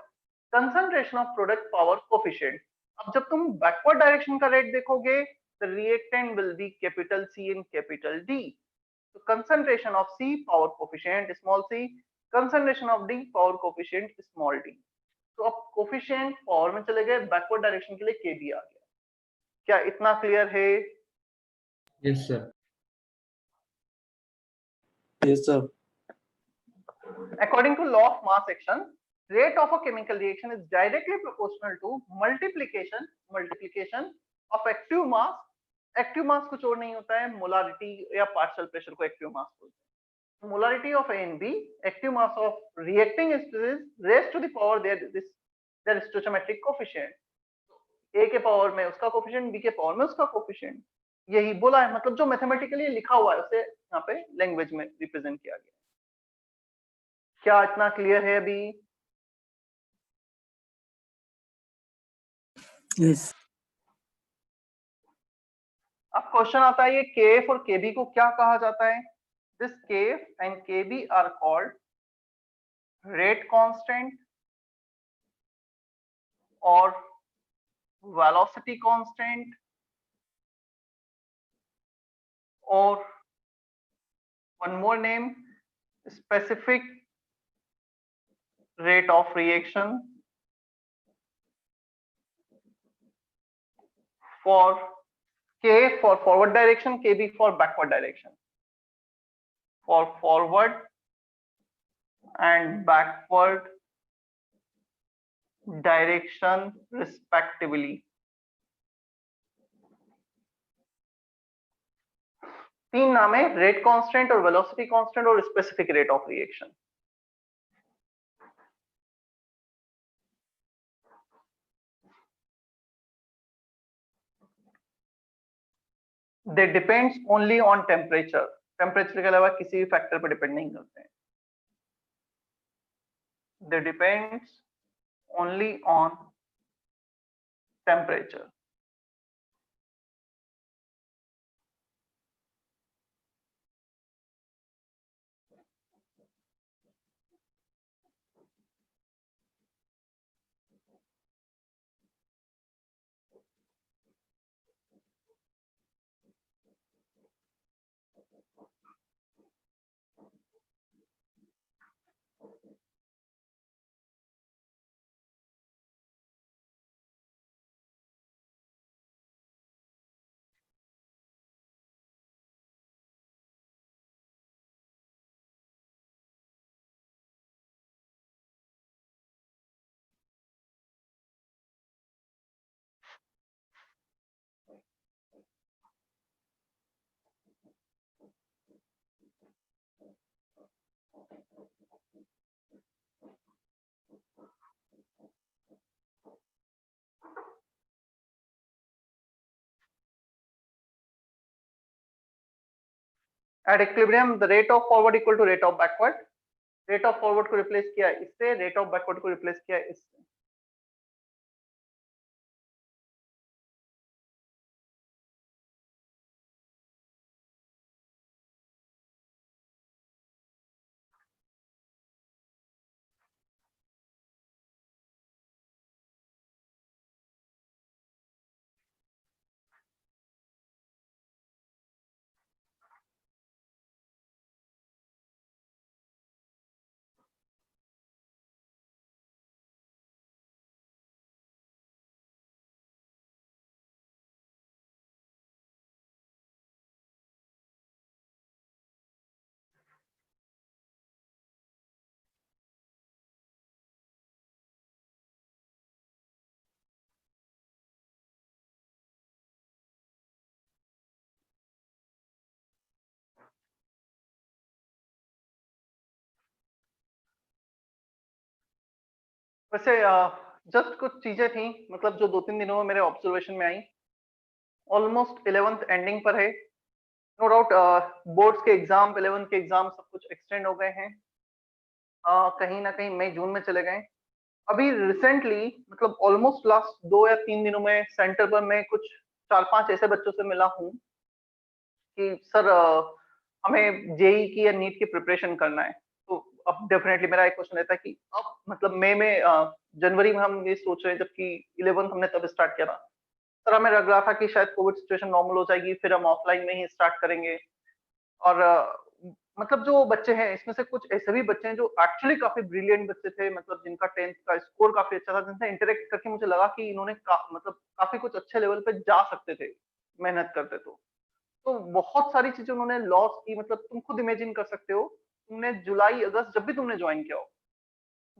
concentration of product power coefficient. अब जब तुम backward direction का rate देखोगे, the reactant will be capital C and capital D. So concentration of C power coefficient small c, concentration of D power coefficient small d. तो अब coefficient power में चले गए, backward direction के लिए KB आ गया। क्या इतना क्लियर है? Yes, sir. Yes, sir. According to law of mass action, rate of a chemical reaction is directly proportional to multiplication of active mass. Active mass कुछ और नहीं होता है, molarity या partial pressure को active mass बोलते हैं। Molarity of A and B, active mass of reacting species raised to the power their stoichiometric coefficient. A के पावर में उसका कोफिशिएंट, B के पावर में उसका कोफिशिएंट, यही बोला है। मतलब जो मैथमेटिकली लिखा हुआ है उसे यहाँ पे लैंग्वेज में रिप्रेजेंट किया गया। क्या इतना क्लियर है अभी? यस। अब क्वेश्चन आता है, ये KF और KB को क्या कहा जाता है? This KF and KB are called rate constant और velocity constant or one more name, specific rate of reaction for K for forward direction, KB for backward direction. For forward and backward direction respectively. तीन नाम है, rate constant और velocity constant और specific rate of reaction. They depends only on temperature, temperature के अलावा किसी भी factor पर डिपेंड नहीं करते हैं। दे depends only on temperature. At equilibrium, the rate of forward equal to rate of backward. Rate of forward को रिप्लेस किया इससे, rate of backward को रिप्लेस किया इससे। वैसे जस्ट कुछ चीजें थी, मतलब जो 2-3 दिनों में मेरे ऑब्जर्वेशन में आई। ऑलमोस्ट 11th एंडिंग पर है। नो डाउट बोर्ड्स के एग्जाम, 11th के एग्जाम सब कुछ एक्सटेंड हो गए हैं। कहीं ना कहीं मई जून में चले गए। अभी रिसेंटली मतलब ऑलमोस्ट लास्ट 2 या 3 दिनों में सेंटर पर मैं कुछ 4-5 ऐसे बच्चों से मिला हूँ कि सर हमें जेई की या नीट की प्रिपरेशन करना है। तो अब डेफिनेटली मेरा एक क्वेश्चन रहता है कि अब मतलब मई में जनवरी में हम ये सोच रहे हैं, जबकि 11th हमने तब स्टार्ट किया था। सर हमें लग रहा था कि शायद कोविड सिचुएशन नॉर्मल हो जाएगी, फिर हम ऑफलाइन में ही स्टार्ट करेंगे। और मतलब जो बच्चे हैं इसमें से कुछ ऐसे भी बच्चे हैं जो एक्चुअली काफी ब्रिलियंट बच्चे थे, मतलब जिनका 10th का स्कोर काफी अच्छा था, जिनसे इंटरेक्ट करके मुझे लगा कि इन्होंने मतलब काफी कुछ अच्छे लेवल पे जा सकते थे मेहनत करते। तो बहुत सारी चीजें उन्होंने लॉस की। मतलब तुम खुद इमेजिन कर सकते हो, तुमने जुलाई अगस्त जब भी तुमने ज्वाइन किया हो,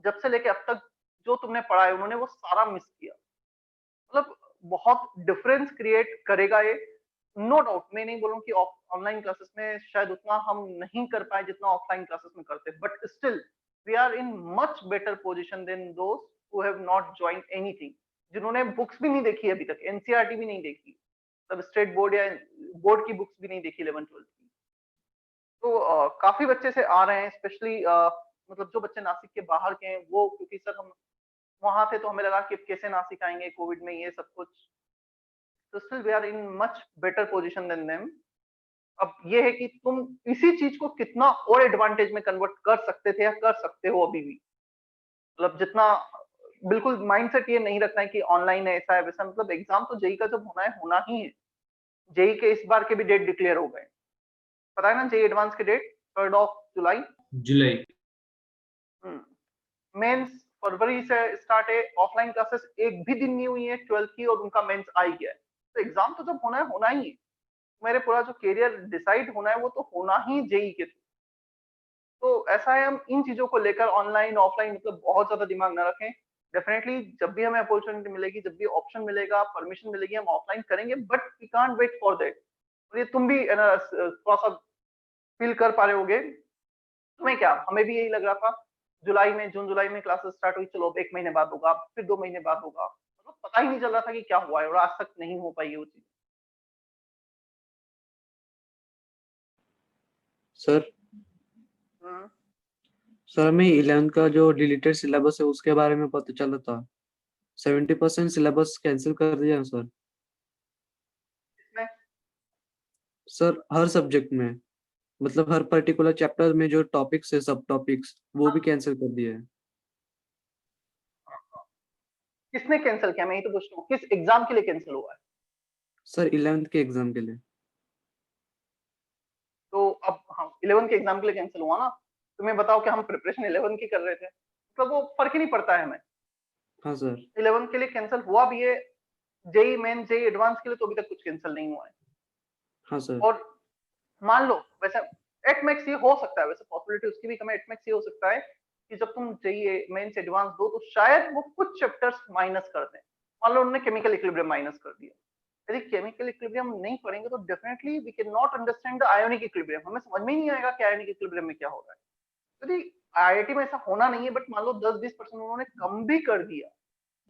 जब से लेके अब तक जो तुमने पढ़ा है उन्होंने वो सारा मिस किया। मतलब बहुत डिफरेंस क्रिएट करेगा ये, नो डाउट। मैं नहीं बोलूँ कि ऑनलाइन क्लासेस में शायद उतना हम नहीं कर पाए जितना ऑफलाइन क्लासेस में करते, but still we are in much better position than those who have not join anything, जिन्होंने बुक्स भी नहीं देखी अभी तक, एनसीईआरटी भी नहीं देखी, तब स्टेट बोर्ड या बोर्ड की बुक्स भी नहीं देखी 11th-12th की। तो काफी बच्चे से आ रहे हैं, स्पेशली मतलब जो बच्चे नासिक के बाहर के हैं वो, क्योंकि सर हम वहां थे तो हमें लगा कि कैसे नासिक आएंगे कोविड में ये सब कुछ। तो still we are in much better position than them. अब ये है कि तुम इसी चीज को कितना और एडवांटेज में कन्वर्ट कर सकते थे या कर सकते हो अभी भी। मतलब जितना बिल्कुल माइंडसेट ये नहीं रखना है कि ऑनलाइन है ऐसा है वैसा। मतलब एग्जाम तो जेई का जब होना है होना ही है। जेई के इस बार के भी डेट डिक्लेयर हो गए, पता है ना, जेई एडवांस के डेट 3rd of जुलाई। जुलाई। मेंस फरवरी से स्टार्ट है। ऑफलाइन क्लासेस एक भी दिन नहीं हुई है 12th की और उनका मेंस आ ही गया है। तो एग्जाम तो जब होना है होना ही है। मेरे पूरा जो करियर डिसाइड होना है वो तो होना ही जेई के थ्रू। तो ऐसा है, हम इन चीजों को लेकर ऑनलाइन ऑफलाइन मतलब बहुत ज्यादा दिमाग ना रखें। डेफिनेटली जब भी हमें अपॉर्चुनिटी मिलेगी, जब भी ऑप्शन मिलेगा, परमिशन मिलेगी, हम ऑफलाइन करेंगे, but we can't wait for that. और ये तुम भी है ना थोड़ा सा फील कर पा रहे होगे। तुम्हें क्या, हमें भी यही लग रहा था जुलाई में, जून जुलाई में क्लासेस स्टार्ट हुई, चलो अब 1 महीने बाद होगा, फिर 2 महीने बाद होगा। मतलब पता ही नहीं चल रहा था कि क्या हुआ है, और आज तक नहीं हो पाई है वो चीज। सर हम्म, सर मैं 11th का जो डिलीटेड सिलेबस है उसके बारे में पता चला था। 70% सिलेबस कैंसिल कर दिया है सर। इसमें सर हर सब्जेक्ट में, मतलब हर पर्टिकुलर चैप्टर में जो टॉपिक्स है, सब टॉपिक्स, वो भी कैंसिल कर दिया है। किसने कैंसिल किया, मैं ये तो पूछ रहा हूँ, किस एग्जाम के लिए कैंसिल हुआ है? सर 11th के एग्जाम के लिए। तो अब हाँ 11 के एग्जाम के लिए कैंसिल हुआ ना। तुम्हें बताओ कि हम प्रिपरेशन 11 की कर रहे थे, मतलब वो फर्क ही नहीं पड़ता है हमें। हाँ सर। 11 के लिए कैंसिल हुआ भी है, जेई मेन जेई एडवांस के लिए तो अभी तक कुछ कैंसिल नहीं हुआ है। हाँ सर। और मान लो वैसे एट मैक्स ये हो सकता है, वैसे पॉसिबिलिटी उसकी भी कम है, एट मैक्स ये हो सकता है कि जब तुम जेई मेंस एडवांस दो तो शायद वो कुछ चैप्टर्स माइनस कर दें। मान लो उन्होंने केमिकल इक्विलिब्रियम माइनस कर दिया। यदि केमिकल इक्विलिब्रियम नहीं पढ़ेंगे तो definitely we can not understand the ionic equilibrium. हमें समझ में ही नहीं आएगा कि आयोनिक इक्विलिब्रियम में क्या हो रहा है। यदि आईआईटी में ऐसा होना नहीं है, बट मान लो 10-20% उन्होंने कम भी कर दिया,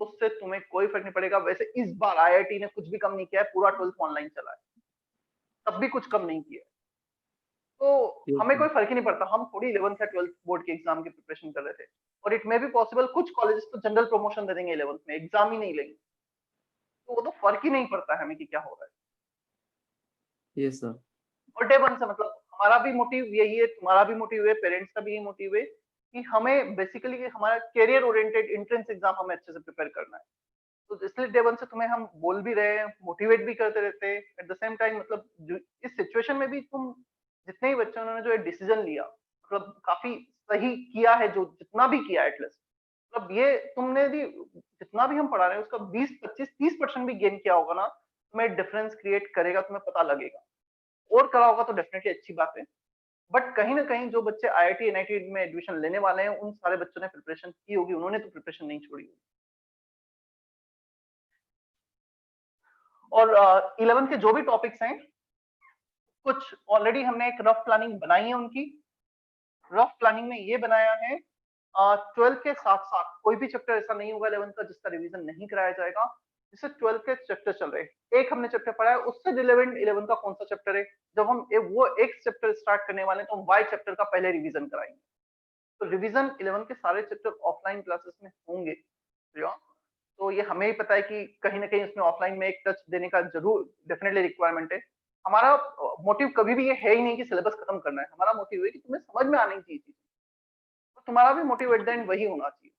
उससे तुम्हें कोई फर्क नहीं पड़ेगा। वैसे इस बार आईआईटी ने कुछ भी कम नहीं किया है, पूरा 12th ऑनलाइन चला है, तब भी कुछ कम नहीं किया है। तो Yes, हमें sir. कोई फर्क ही नहीं पड़ता, हम थोड़ी 11th या 12th बोर्ड के एग्जाम की प्रिपरेशन कर रहे थे। और इट मे बी पॉसिबल कुछ कॉलेजेस तो जनरल प्रमोशन दे देंगे 11th में, एग्जाम ही नहीं लेंगे। तो वो तो फर्क ही नहीं पड़ता है हमें कि क्या हो रहा है। Yes, sir. और डे वन से मतलब हमारा भी मोटिव यही है, तुम्हारा भी मोटिव है, पेरेंट्स का भी यही मोटिव है कि हमें बेसिकली हमारा करियर ओरिएंटेड एंट्रेंस एग्जाम हमें अच्छे से प्रिपेयर करना है। तो इसलिए डे वन से तुम्हें हम बोल भी रहे हैं, मोटिवेट भी करते रहते हैं। एट द सेम टाइम मतलब इस सिचुएशन में भी तुम जितने ही बच्चों ने जो डिसीजन लिया, मतलब काफी सही किया है, जो जितना भी किया एटलीस्ट, मतलब ये तुमने भी जितना भी हम पढ़ा रहे हैं उसका 20-25-30% भी गेन किया होगा ना, तुम्हें डिफरेंस क्रिएट करेगा, तुम्हें पता लगेगा। और करा होगा तो डेफिनेटली अच्छी बात है। बट कहीं ना कहीं जो बच्चे आईआईटी एनआईटी में एडमिशन लेने वाले हैं, उन सारे बच्चों ने प्रिपरेशन की होगी, उन्होंने तो प्रिपरेशन नहीं छोड़ी होगी। और 11th के जो भी टॉपिक्स हैं, कुछ ऑलरेडी हमने एक रफ प्लानिंग बनाई है उनकी। रफ प्लानिंग में ये बनाया है 12 के साथ साथ कोई भी चैप्टर ऐसा नहीं होगा 11 का जिसका रिवीजन नहीं कराया जाएगा। जैसे 12 के चैप्टर चल रहे, एक हमने चैप्टर पढ़ा है, उससे रिलेवेंट 11 का कौन सा चैप्टर है, जब हम वो एक चैप्टर स्टार्ट करने वाले हैं तो हम वाई चैप्टर का पहले रिवीजन कराएंगे। तो रिवीजन 11 के सारे चैप्टर ऑफलाइन क्लासेस में होंगे। तो ये हमें ही पता है कि कहीं ना कहीं उसमें ऑफलाइन में एक टच देने का जरूर डेफिनेटली रिक्वायरमेंट है। हमारा मोटिव कभी भी ये है ही नहीं कि सिलेबस खत्म करना है, हमारा मोटिव है कि तुम्हें समझ में आनी चाहिए चीज, तो तुम्हारा भी मोटिव एट द एंड वही होना चाहिए।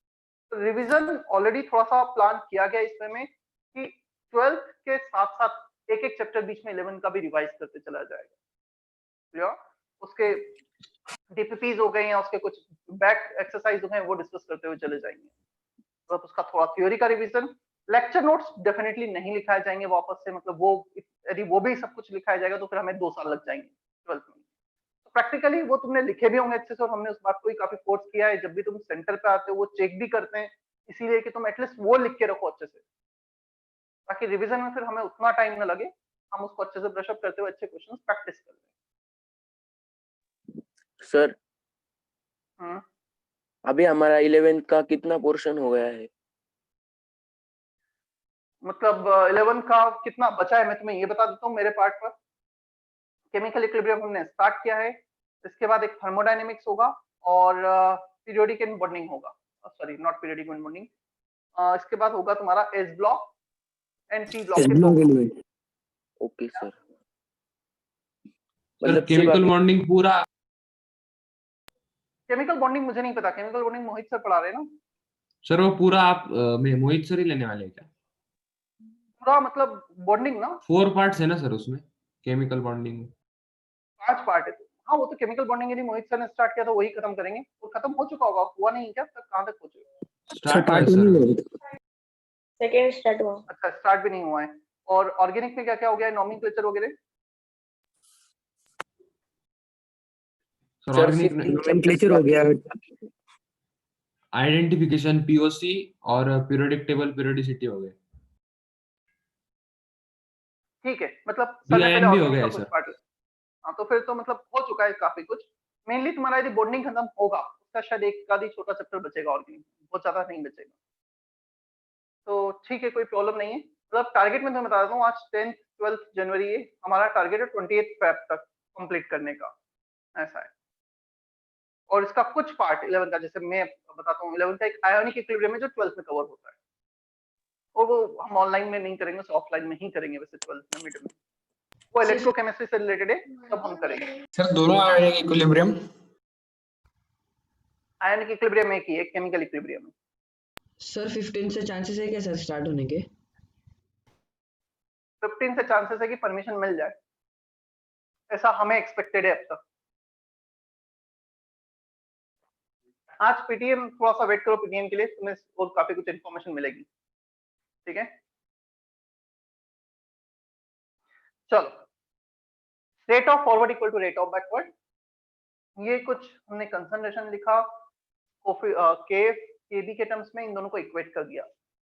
तो रिवीजन ऑलरेडी थोड़ा सा प्लान किया गया इसमें में कि 12th के साथ साथ एक एक चैप्टर बीच में 11 का भी रिवाइज करते चला जाएगा। उसके डीपीपीज हो गए या उसके कुछ बैक एक्सरसाइज हो गए वो डिस्कस करते हुए चले जाएंगे। तो उसका थोड़ा थ्योरी का रिवीजन, लेक्चर नोट्स डेफिनेटली नहीं लिखाए जाएंगे वापस से, मतलब वो यदि वो भी सब कुछ लिखाया जाएगा तो फिर हमें 2 साल लग जाएंगे 12th में। तो प्रैक्टिकली वो तुमने लिखे भी होंगे अच्छे से और हमने उस बात को ही काफी फोर्स किया है, जब भी तुम सेंटर पे आते हो वो चेक भी करते हैं, इसीलिए कि तुम एटलीस्ट वो लिख के रखो अच्छे से, ताकि रिवीजन में फिर हमें उतना टाइम न लगे, हम उसको अच्छे से ब्रश अप करते हुए अच्छे क्वेश्चन प्रैक्टिस कर लें। सर हम्म, अभी हमारा 11th का कितना पोर्शन हो गया है? मतलब 11 का कितना बचा है मैं तुम्हें ये बता देता हूँ मेरे पार्ट पर। केमिकल इक्विलिब्रियम हमने स्टार्ट किया है, इसके बाद एक थर्मोडायनेमिक्स होगा और पीरियोडिक एंड बॉन्डिंग होगा, sorry not periodic and bonding, इसके बाद होगा तुम्हारा S block and P block के दो। Okay sir. सर मतलब सिर्फ केमिकल अभी बॉन्डिंग पूरा, केमिकल बॉन्डिंग मुझे नहीं पता, केमिकल बॉन्डिंग मोहित सर पढ़ा रहे हैं ना। सर वो पूरा आप मोहित सर ही लेने वाले हैं क्या? पूरा मतलब बॉन्डिंग ना 4 पार्ट्स है ना सर उसमें, केमिकल बॉन्डिंग। 5 पार्ट है। हाँ वो तो केमिकल बॉन्डिंग यदि मोहित सर ने स्टार्ट किया तो वही खत्म करेंगे, वो खत्म हो चुका होगा, हुआ नहीं क्या तक, कहाँ तक पहुंचे? स्टार्ट हुआ है सर। सेकेंड स्टार्ट हुआ। अच्छा स्टार्ट भी नहीं हुआ है। और ऑर्गेनिक में क्या क्या हो गया है, नॉमेनक्लेचर वगैरह? सर सर ऑर्गेनिक सिर्फ में नोमेनक्लेचर हो गया। आइडेंटिफिकेशन पीओसी और पीरियोडिक टेबल पीरियोडिसिटी हो गए। ठीक है, मतलब सर ने पहले DIN भी हो ऑर्गेनिक गया का है कुछ सर। पार्ट, हाँ तो फिर तो मतलब हो चुका है काफी कुछ। मेनली तुम्हारा यदि बॉन्डिंग खत्म होगा उसका शायद एक आधी छोटा चैप्टर बचेगा ऑर्गेनिक, बहुत ज्यादा नहीं बचेगा। तो ठीक है कोई प्रॉब्लम नहीं है, मतलब टारगेट में तो बता देता हूँ, आज 10th 12th जनवरी है, हमारा टारगेट है 28 फेब तक कंप्लीट करने का, ऐसा है। और इसका कुछ पार्ट 11 का जैसे मैं बताता हूँ, 11 का एक आयोनिक इक्विलिब्रियम है जो 12th में कवर होता है, और वो हम ऑनलाइन में नहीं करेंगे, ऑफलाइन में ही करेंगे वैसे 12th में मिड में, वो इलेक्ट्रोकेमिस्ट्री से रिलेटेड है, तब हम करेंगे। सर दोनों आयोनिक इक्विलिब्रियम? आयोनिक इक्विलिब्रियम एक ही है, केमिकल इक्विलिब्रियम है। सर 15 से चांसेस है क्या सर स्टार्ट होने के? 15 से चांसेस है कि परमिशन मिल जाए, ऐसा हमें एक्सपेक्टेड है अब तक। आज पीटीएम थोड़ा सा वेट करो, पीटीएम के लिए तुम्हें और काफी कुछ इन्फॉर्मेशन मिलेगी, ठीक है। चलो, rate of forward equal to rate of backward, ये कुछ हमने कंसंट्रेशन लिखा, केएफ केबी के टर्म्स में इन दोनों को इक्वेट कर दिया।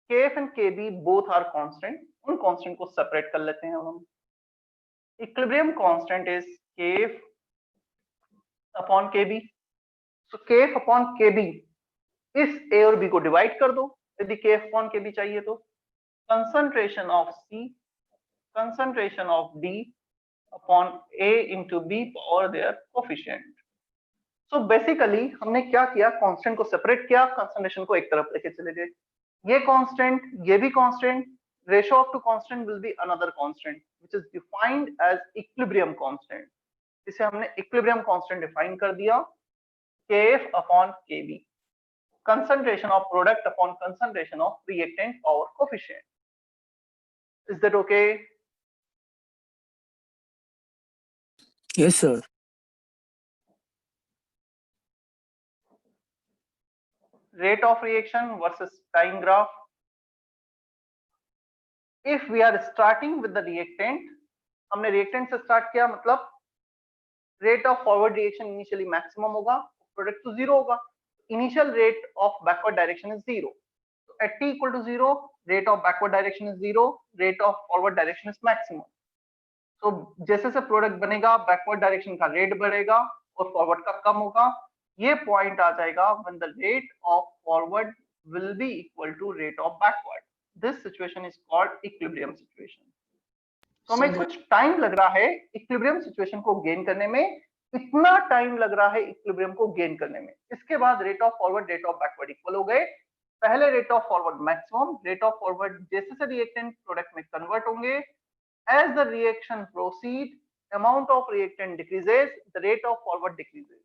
KF and KB both are constant, उन कांस्टेंट को सेपरेट कर लेते हैं हम। Equilibrium constant is KF upon KB, so KF upon KB इस ए और बी को डिवाइड कर दो यदि केएफ अपॉन केबी चाहिए तो, concentration of C concentration of D upon A into B और their coefficient। So basically हमने क्या किया, कांस्टेंट को सेपरेट किया, कंसंट्रेशन को एक तरफ लेके चले गए। ये कांस्टेंट, ये भी constant, ratio of two constant will be another constant which is defined as equilibrium constant. इसे हमने इक्विलिब्रियम कांस्टेंट डिफाइन कर दिया, Kf upon Kb, concentration of product upon concentration of reactant power coefficient। Is that okay? Yes sir. Rate of reaction versus time graph. If we are starting with the reactant, हमने reactant से start किया, मतलब rate of forward reaction initially maximum होगा, product to 0 होगा, initial rate of backward direction is 0, so at t equal to 0 rate of backward direction is 0, rate of forward direction is maximum। so जैसे से product बनेगा backward direction का rate बढ़ेगा और forward का कम होगा, ये पॉइंट आ जाएगा when the rate of forward will be equal to rate of backward. This situation is called equilibrium situation. तो हमें सर कुछ टाइम लग रहा है इक्विलिब्रियम सिचुएशन को गेन करने में, इतना टाइम लग रहा है इक्विलिब्रियम को गेन करने में। इसके बाद rate of forward rate of backward equal हो गए। पहले rate of forward maximum, rate of forward जैसे से रिएक्टेंट प्रोडक्ट में कन्वर्ट होंगे, as the reaction proceed amount of reactant decreases, the rate of forward decreases.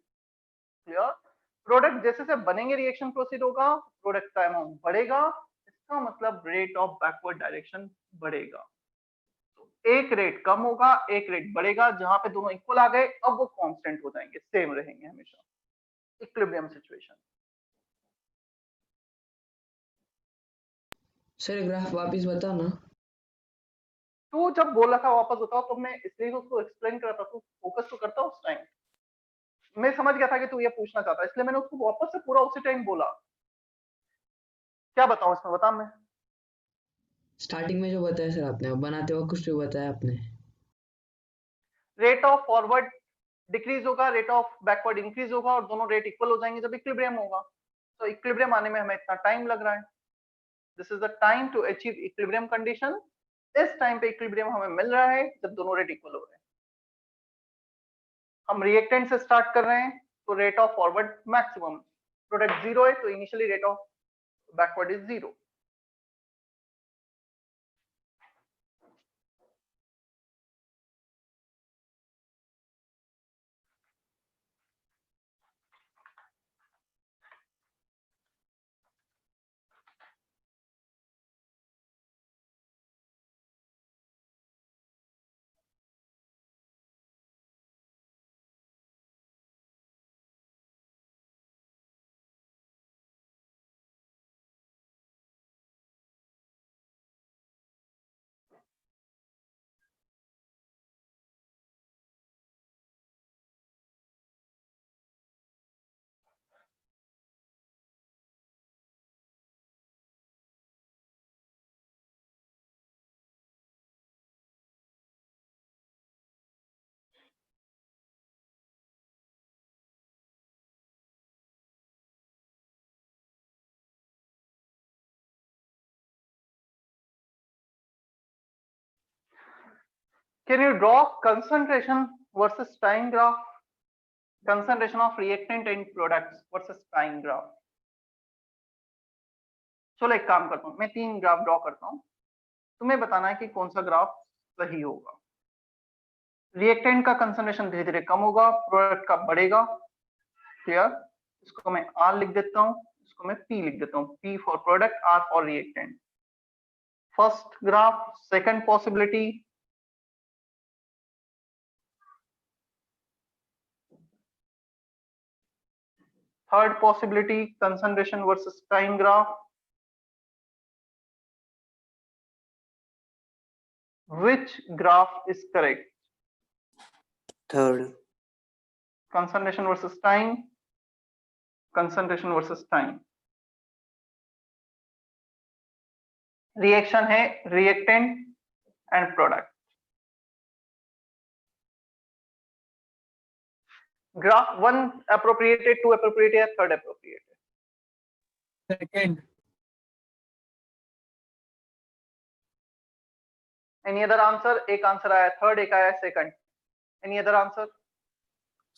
Clear? Product जैसे से बनेंगे रिएक्शन प्रोसीड होगा, प्रोडक्ट का अमाउंट बढ़ेगा, इसका मतलब रेट ऑफ बैकवर्ड डायरेक्शन बढ़ेगा। एक रेट कम होगा, एक रेट बढ़ेगा, जहां पे दोनों इक्वल आ गए अब वो कांस्टेंट हो जाएंगे, सेम रहेंगे हमेशा। Equilibrium situation. सर ग्राफ वापस बताओ ना। तू जब बोला था वापस बताओ तो मैं इसलिए उसको एक्सप्लेन कर रहा था, तू फोकस तो करता उस टाइम। मैं समझ गया था कि तू ये पूछना चाहता है, इसलिए मैंने उसको वापस से पूरा उसी टाइम बोला। क्या बताऊं इसमें, बता। मैं स्टार्टिंग में जो बताया सर आपने, बनाते वक्त कुछ भी बताया आपने। रेट ऑफ फॉरवर्ड डिक्रीज होगा, रेट ऑफ बैकवर्ड इंक्रीज होगा, और दोनों रेट इक्वल हो जाएंगे जब इक्विलिब्रियम होगा। तो इक्विलिब्रियम आने में हमें इतना टाइम लग रहा है। This is the time to achieve equilibrium condition. इस टाइम पे इक्विलिब्रियम हमें मिल रहा है जब दोनों रेट इक्वल हो रहे हैं। हम रिएक्टेंट से स्टार्ट कर रहे हैं, तो rate of forward maximum, product 0 है तो initially rate of backward is 0। Can you draw concentration versus time graph? Concentration of reactant and products versus time graph. चलो एक काम करता हूँ, मैं 3 ग्राफ ड्रॉ करता हूँ, तुम्हें बताना है कि कौन सा ग्राफ सही होगा। रिएक्टेंट का कंसंट्रेशन धीरे धीरे कम होगा, प्रोडक्ट का बढ़ेगा। क्लियर? इसको मैं R लिख देता हूँ, इसको मैं P लिख देता हूँ। P for product, R for reactant. First graph, second possibility, third possibility, concentration versus time graph. Which graph is correct? Third. Concentration versus time. Concentration versus time. Reaction है reactant and product. Graph 1 appropriated, 2 appropriated, third appropriated. Second. Any other answer? एक answer आया third, एक आया second. Any other answer?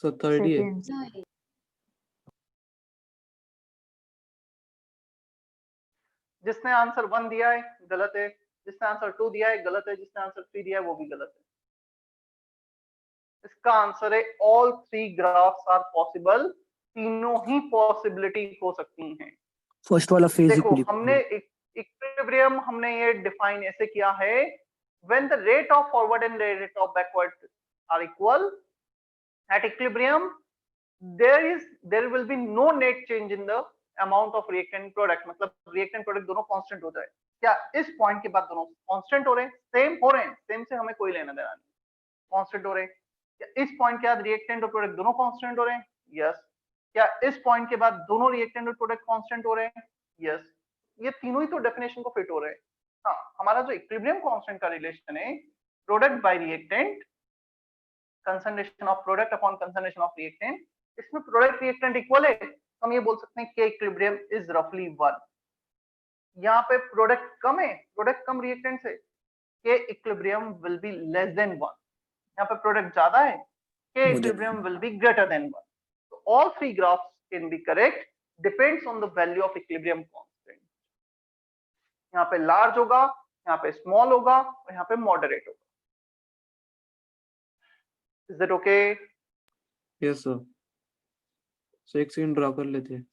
So third ही है। जिसने answer 1 दिया है गलत है, जिसने आंसर 2 दिया है गलत है, जिसने आंसर 3 दिया है वो भी गलत है। इसका आंसर है ऑल 3 ग्राफ्स आर पॉसिबल। तीनों ही पॉसिबिलिटी हो सकती हैं। फर्स्ट वाला फेज देखो हमने इक्विलिब्रियम हमने ये डिफाइन ऐसे किया है, when the rate of forward and rate of backward are equal at equilibrium, there will be no net change in the amount of reactant product। मतलब reactant product दोनों कांस्टेंट हो जाए। क्या इस पॉइंट के बाद दोनों कांस्टेंट हो रहे हैं, सेम हो रहे हैं? सेम से हमें कोई लेना देना नहीं, कांस्टेंट हो रहे हैं। क्या इस पॉइंट के बाद रिएक्टेंट और प्रोडक्ट दोनों कांस्टेंट हो रहे हैं? यस। क्या इस पॉइंट के बाद दोनों रिएक्टेंट और प्रोडक्ट कांस्टेंट हो रहे हैं? यस। ये तीनों ही तो डेफिनेशन को फिट हो रहे हैं। हाँ, हमारा जो इक्विलिब्रियम कांस्टेंट का रिलेशन है, product bye reactant, concentration of product upon concentration of reactant, इसमें प्रोडक्ट रिएक्टेंट इक्वल है, तो हम ये बोल सकते हैं के इक्विलिब्रियम इज रफली 1। यहाँ पे प्रोडक्ट कम है, प्रोडक्ट कम रिएक्टेंट से, के equilibrium will be less than 1। यहाँ पे प्रोडक्ट ज्यादा है, के equilibrium will be greater than 1। So all three graphs can be correct, depends on the value of equilibrium constant। यहाँ पे लार्ज होगा, यहाँ पे स्मॉल होगा, और यहाँ पे मॉडरेट होगा। Is it okay? Yes sir. So एक सेकंड ड्रॉ कर लेते हैं।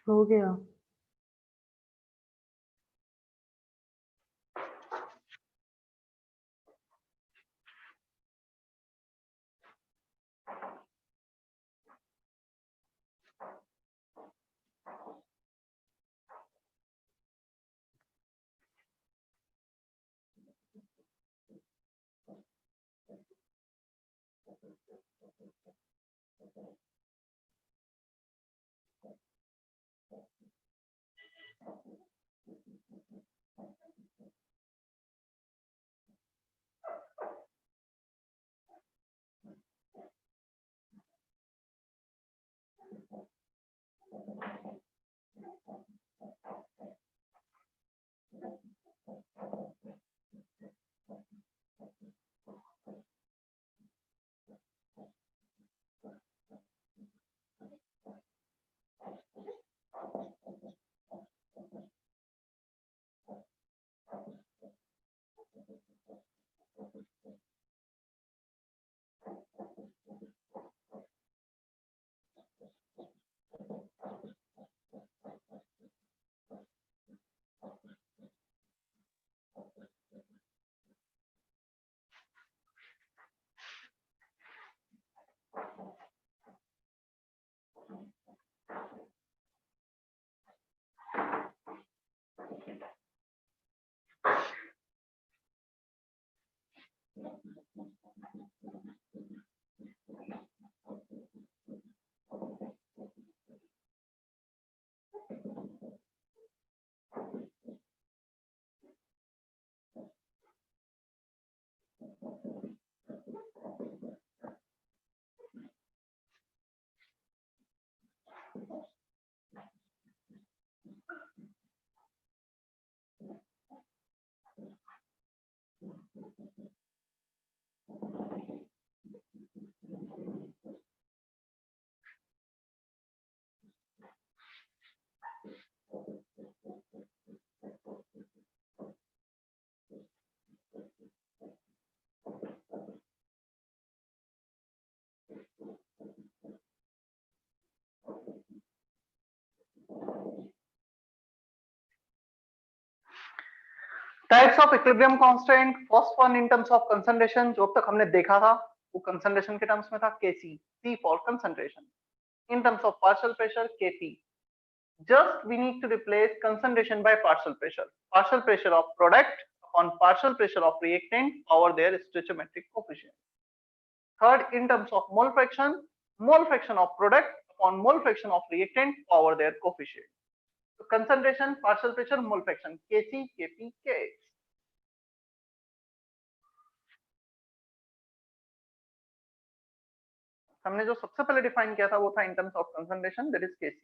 हो गया। Types of equilibrium constant, first one in terms of concentration, जो अब तक हमने देखा था वो कंसंट्रेशन के टर्म्स में था, Kc, C for concentration. In terms of partial pressure, Kp. Just we need to replace concentration by partial pressure. Partial pressure of product upon partial pressure of reactant over their stoichiometric coefficient. Third, in terms of mole fraction of product upon mole fraction of reactant over their coefficient. So concentration, partial pressure, mole fraction, Kc, Kp, Kx. हमने जो सबसे पहले define किया था वो था इन terms of concentration, that is Kc.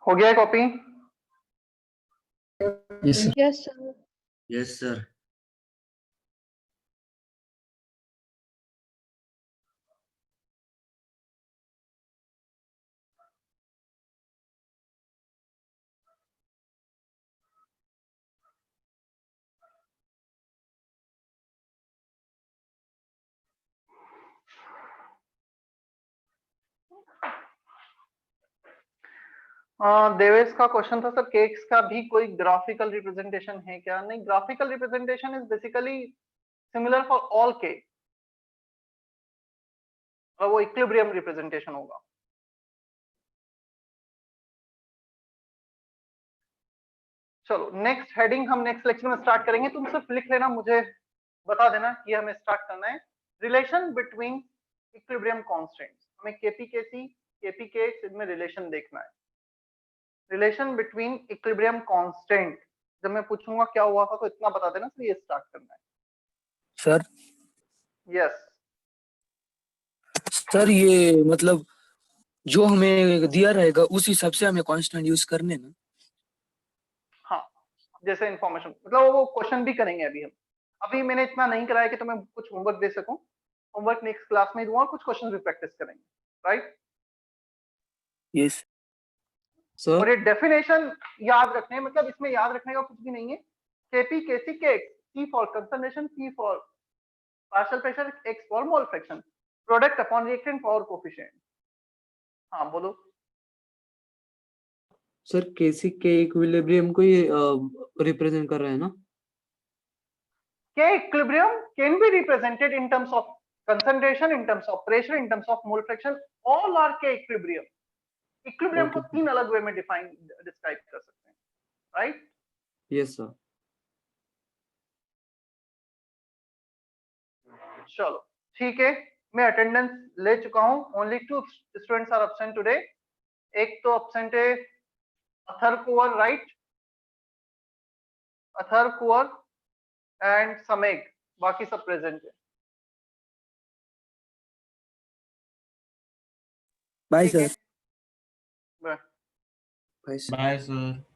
हो गया copy? Yes, sir. Yes, sir. Yes, sir. Devesh का क्वेश्चन था सर, केक्स का भी कोई ग्राफिकल रिप्रेजेंटेशन है क्या? नहीं, graphical representation is basically similar for all के, और वो इक्विलिब्रियम रिप्रेजेंटेशन होगा. चलो नेक्स्ट हेडिंग हम नेक्स्ट लेक्चर में स्टार्ट करेंगे. तुम सिर्फ लिख लेना, मुझे बता देना कि हमें स्टार्ट करना है. रिलेशन बिटवीन इक्विलिब्रियम कांस्टेंट्स, हमें केपी केसी, केपी केक्स, इनमें रिलेशन देखना है. रिलेशन बिटवीन इक्विलिब्रियम कांस्टेंट, जब मैं पूछूंगा क्या हुआ था तो इतना बता देना सर, ये स्टार्ट करना है. सर. यस सर ये मतलब जो हमें दिया रहेगा उस हिसाब से हमें कांस्टेंट यूज करने ना. हाँ, जैसे इंफॉर्मेशन मतलब वो क्वेश्चन भी करेंगे अभी हम. अभी मैंने इतना नहीं कराया कि तुम्हें कुछ होमवर्क दे सकूं. होमवर्क नेक्स्ट क्लास में दूंगा, कुछ क्वेश्चन भी प्रैक्टिस करेंगे. राइट? Yes sir. और ये डेफिनेशन याद रखने, मतलब इसमें याद रखने का कुछ भी नहीं है. KP KC KX, C for concentration, P for partial pressure, X for mole fraction, product upon reactant for coefficient. हाँ बोलो. सर केसी के इक्विलिब्रियम को ही रिप्रेजेंट कर रहे हैं ना? के equilibrium can be represented in terms of concentration, in terms of pressure, in terms of mole fraction, all are के equilibrium. Equilibrium को Okay. 3 अलग वे में डिस्क्राइब कर सकते हैं, राइट? Yes, sir. चलो ठीक है, मैं अटेंडेंस ले चुका हूं. Only 2 students are absent today. एक तो एब्सेंट है अथर कुंवर, राइट? अथर कुंवर एंड समेग, बाकी सब प्रेजेंट है. बाय ठीक है? Sir. Bye. Bye, sir. Bye sir.